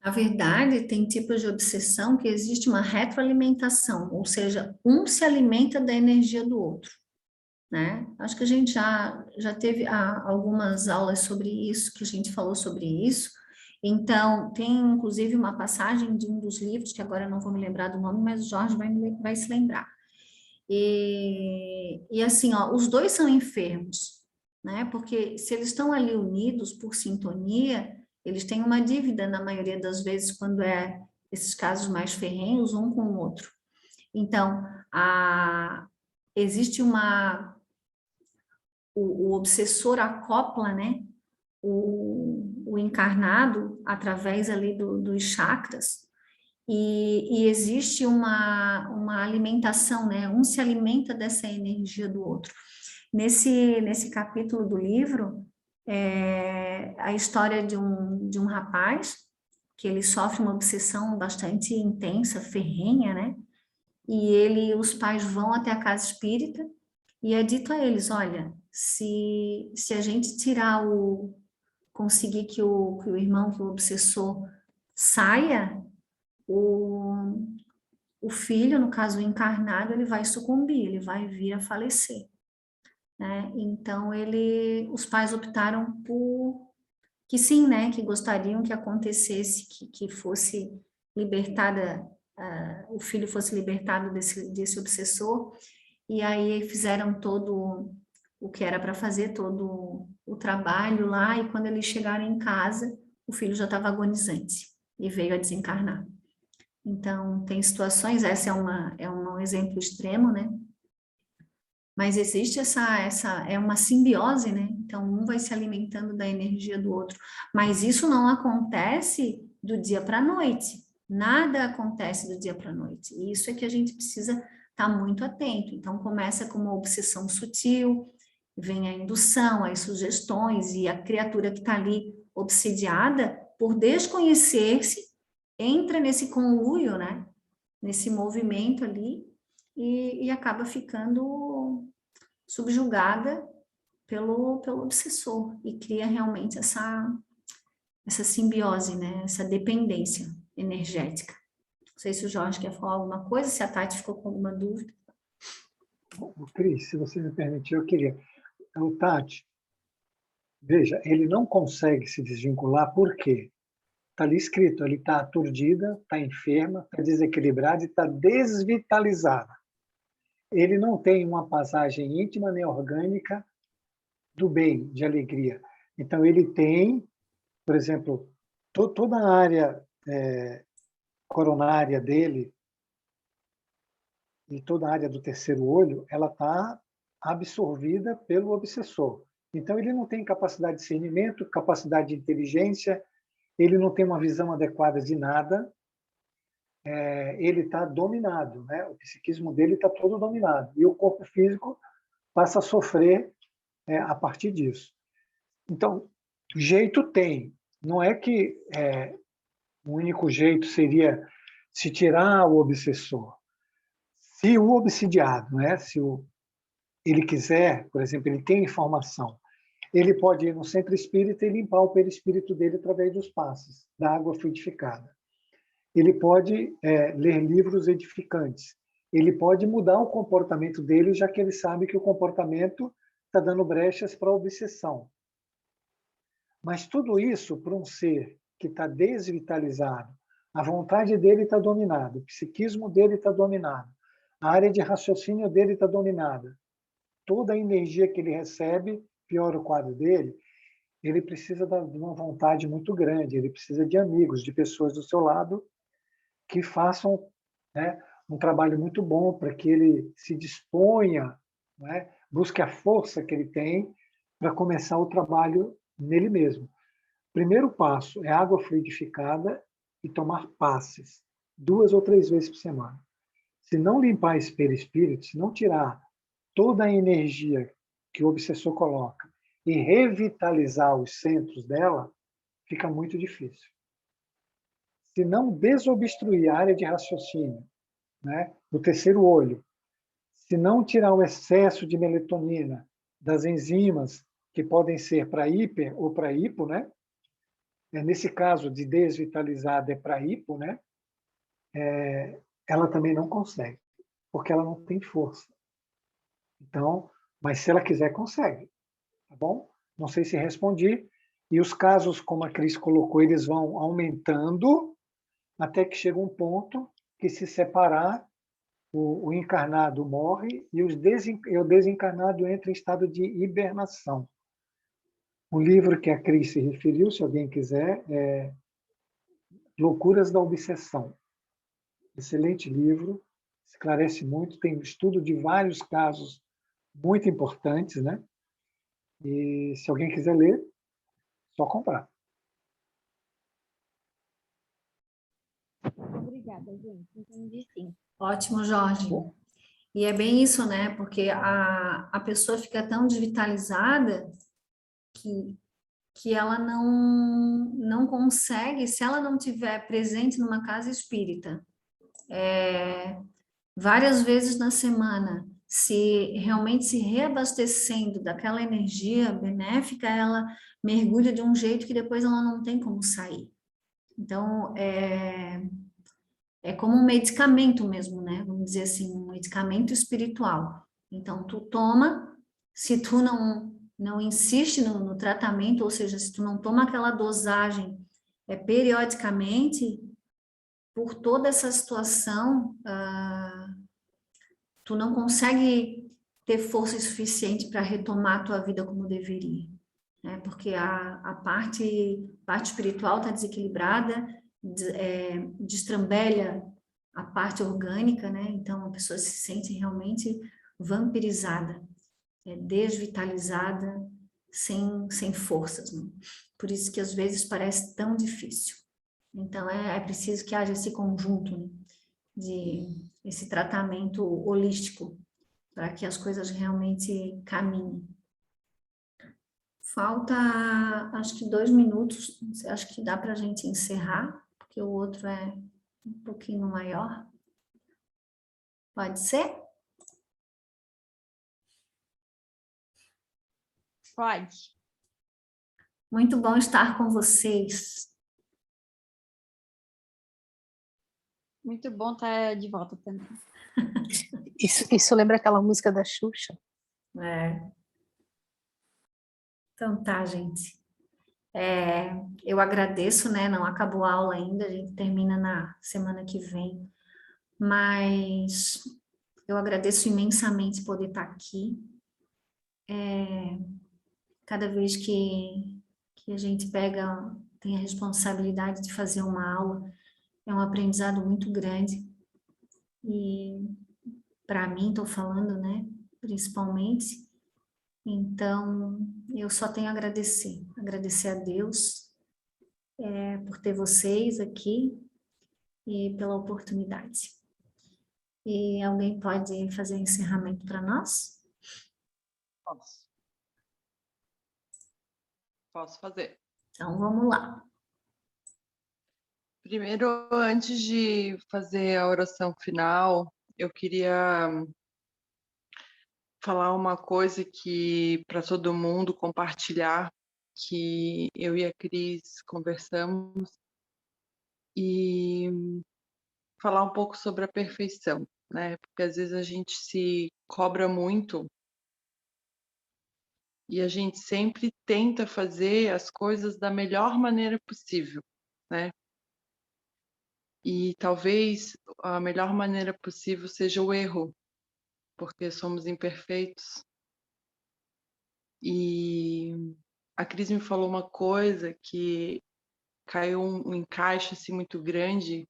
Speaker 1: Na verdade, tem tipos de obsessão que existe uma retroalimentação, ou seja, um se alimenta da energia do outro, né? Acho que a gente já teve algumas aulas sobre isso, que a gente falou sobre isso. Então, tem inclusive uma passagem de um dos livros, que agora eu não vou me lembrar do nome, mas o Jorge vai se lembrar. E assim, ó, os dois são enfermos, né? Porque se eles estão ali unidos por sintonia, eles têm uma dívida, na maioria das vezes, quando é esses casos mais ferrenhos, um com o outro. Então, existe o obsessor acopla, né, o encarnado através ali dos chakras, e existe uma alimentação, né, um se alimenta dessa energia do outro. Nesse capítulo do livro, a história de um rapaz que ele sofre uma obsessão bastante intensa, ferrenha, né? E os pais vão até a casa espírita e é dito a eles, olha, se a gente conseguir que o irmão, que o obsessor saia, o filho, no caso o encarnado, ele vai sucumbir, ele vai vir a falecer, né? Então os pais optaram por que sim, né, que gostariam que acontecesse, que fosse libertada, o filho fosse libertado desse obsessor, e aí fizeram todo o que era para fazer, todo o trabalho lá, e quando eles chegaram em casa, o filho já estava agonizante e veio a desencarnar. Então, tem situações, essa é um exemplo extremo, né? Mas existe é uma simbiose, né? Então, um vai se alimentando da energia do outro. Mas isso não acontece do dia para a noite. Nada acontece do dia para a noite. E isso é que a gente precisa estar muito atento. Então, começa com uma obsessão sutil, vem a indução, as sugestões, e a criatura que está ali obsidiada, por desconhecer-se, entra nesse conluio, né? Nesse movimento ali, e acaba ficando subjugada pelo obsessor e cria realmente essa simbiose, né? Essa dependência energética. Não sei se o Jorge quer falar alguma coisa, se a Tati ficou com alguma dúvida.
Speaker 2: Cris, se você me permitir, eu queria. Então, Tati, veja, ele não consegue se desvincular, por quê? Está ali escrito, ele está aturdida, está enferma, está desequilibrada e está desvitalizada. Ele não tem uma passagem íntima nem orgânica do bem, de alegria. Então, ele tem, por exemplo, toda a área coronária dele e toda a área do terceiro olho, ela está absorvida pelo obsessor. Então, ele não tem capacidade de discernimento, capacidade de inteligência, ele não tem uma visão adequada de nada, ele está dominado, né? O psiquismo dele está todo dominado, e o corpo físico passa a sofrer a partir disso. Então, jeito tem. Não é que o único jeito seria se tirar o obsessor. Se o obsidiado, né? Ele quiser, por exemplo, ele tem informação, ele pode ir no centro espírita e limpar o perispírito dele através dos passes, da água fluidificada. Ele pode ler livros edificantes. Ele pode mudar o comportamento dele, já que ele sabe que o comportamento está dando brechas para a obsessão. Mas tudo isso para um ser que está desvitalizado, a vontade dele está dominada, o psiquismo dele está dominado, a área de raciocínio dele está dominada. Toda a energia que ele recebe, piora o quadro dele, ele precisa de uma vontade muito grande, ele precisa de amigos, de pessoas do seu lado que façam, né, um trabalho muito bom para que ele se disponha, né, busque a força que ele tem para começar o trabalho nele mesmo. Primeiro passo é água fluidificada e tomar passes, 2 ou 3 vezes por semana. Se não limpar esse perispírito, se não tirar toda a energia que o obsessor coloca e revitalizar os centros dela, fica muito difícil. Se não desobstruir a área de raciocínio, né, do terceiro olho, se não tirar o excesso de melatonina das enzimas que podem ser para hiper ou para hipo, né? Nesse caso de desvitalizada é para hipo, né? Ela também não consegue, porque ela não tem força. Então, mas se ela quiser, consegue, tá bom? Não sei se respondi. E os casos, como a Cris colocou, eles vão aumentando até que chega um ponto que, se separar, o encarnado morre e o desencarnado entra em estado de hibernação. O livro que a Cris se referiu, se alguém quiser, é Loucuras da Obsessão. Excelente livro, esclarece muito, tem um estudo de vários casos muito importantes, né? E se alguém quiser ler, só comprar.
Speaker 7: Obrigada, gente. Entendi sim.
Speaker 1: Ótimo, Jorge. E é bem isso, né? Porque a pessoa fica tão desvitalizada que ela não consegue, se ela não tiver presente numa casa espírita, várias vezes na semana, se realmente se reabastecendo daquela energia benéfica, ela mergulha de um jeito que depois ela não tem como sair. Então, é como um medicamento mesmo, né? Vamos dizer assim, um medicamento espiritual. Então, tu toma, se tu não insiste no tratamento, ou seja, se tu não toma aquela dosagem periodicamente, por toda essa situação, tu não consegue ter força suficiente para retomar a tua vida como deveria, né? Porque a parte espiritual está desequilibrada, destrambelha a parte orgânica, né? Então a pessoa se sente realmente vampirizada, desvitalizada, sem forças, né? Por isso que às vezes parece tão difícil. Então é preciso que haja esse conjunto, né, de esse tratamento holístico para que as coisas realmente caminhem. Falta, acho que 2 minutos, acho que dá para a gente encerrar, porque o outro é um pouquinho maior. Pode ser?
Speaker 7: Pode.
Speaker 1: Muito bom estar com vocês.
Speaker 7: Muito bom estar de volta também.
Speaker 6: Isso lembra aquela música da Xuxa?
Speaker 1: Então tá, gente. Eu agradeço, né? Não acabou a aula ainda, a gente termina na semana que vem. Mas eu agradeço imensamente poder estar aqui. Cada vez que a gente tem a responsabilidade de fazer uma aula, é um aprendizado muito grande. E para mim, estou falando, né? Principalmente. Então, eu só tenho a agradecer. Agradecer a Deus por ter vocês aqui e pela oportunidade. E alguém pode fazer o encerramento para nós?
Speaker 8: Posso fazer.
Speaker 1: Então, vamos lá.
Speaker 8: Primeiro, antes de fazer a oração final, eu queria falar uma coisa que para todo mundo compartilhar, que eu e a Cris conversamos, e falar um pouco sobre a perfeição, né? Porque às vezes a gente se cobra muito E a gente sempre tenta fazer as coisas da melhor maneira possível, né? E talvez a melhor maneira possível seja o erro, porque somos imperfeitos. E a Cris me falou uma coisa que caiu um encaixe assim, muito grande,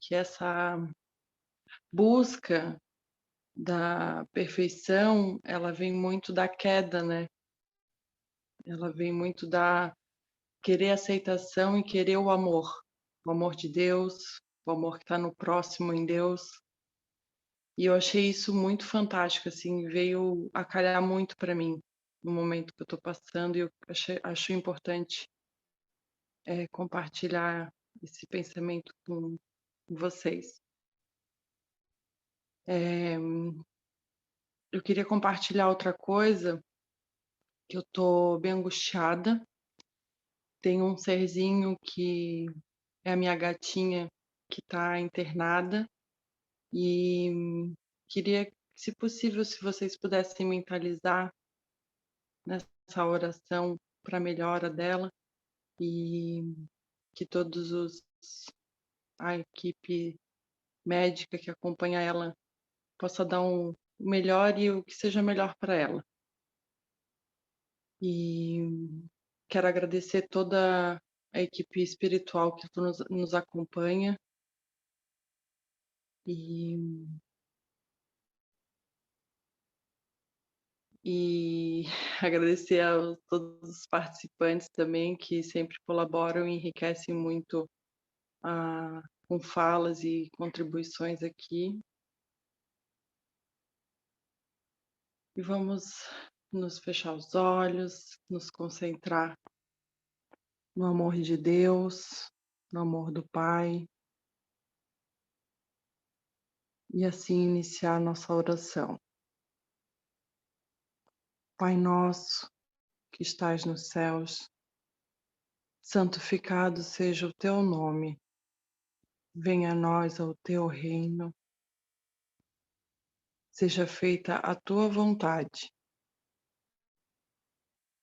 Speaker 8: que essa busca da perfeição, ela vem muito da queda, né? Ela vem muito da querer aceitação e querer o amor de Deus, o amor que está no próximo em Deus. E eu achei isso muito fantástico, assim, veio a calhar muito para mim no momento que eu estou passando, e eu acho importante compartilhar esse pensamento com vocês. Eu queria compartilhar outra coisa, que eu estou bem angustiada. Tem um serzinho que é a minha gatinha que está internada, e queria, se possível, se vocês pudessem mentalizar nessa oração para a melhora dela, e que a equipe médica que acompanha ela possa dar o melhor e o que seja melhor para ela. E quero agradecer toda a equipe espiritual que nos acompanha, e agradecer a todos os participantes também, que sempre colaboram e enriquecem muito com falas e contribuições aqui. E vamos nos fechar os olhos, nos concentrar no amor de Deus, no amor do Pai, e assim iniciar a nossa oração. Pai nosso, que estás nos céus, santificado seja o teu nome. Venha a nós o teu reino. Seja feita a tua vontade,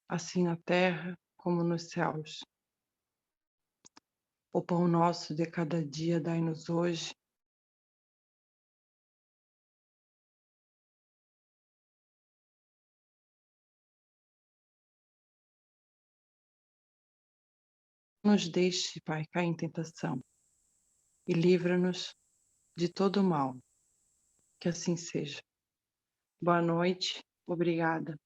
Speaker 8: assim na terra como nos céus. O pão nosso de cada dia dai-nos hoje. Não nos deixe, Pai, cair em tentação, e livra-nos de todo o mal. Que assim seja. Boa noite, obrigada.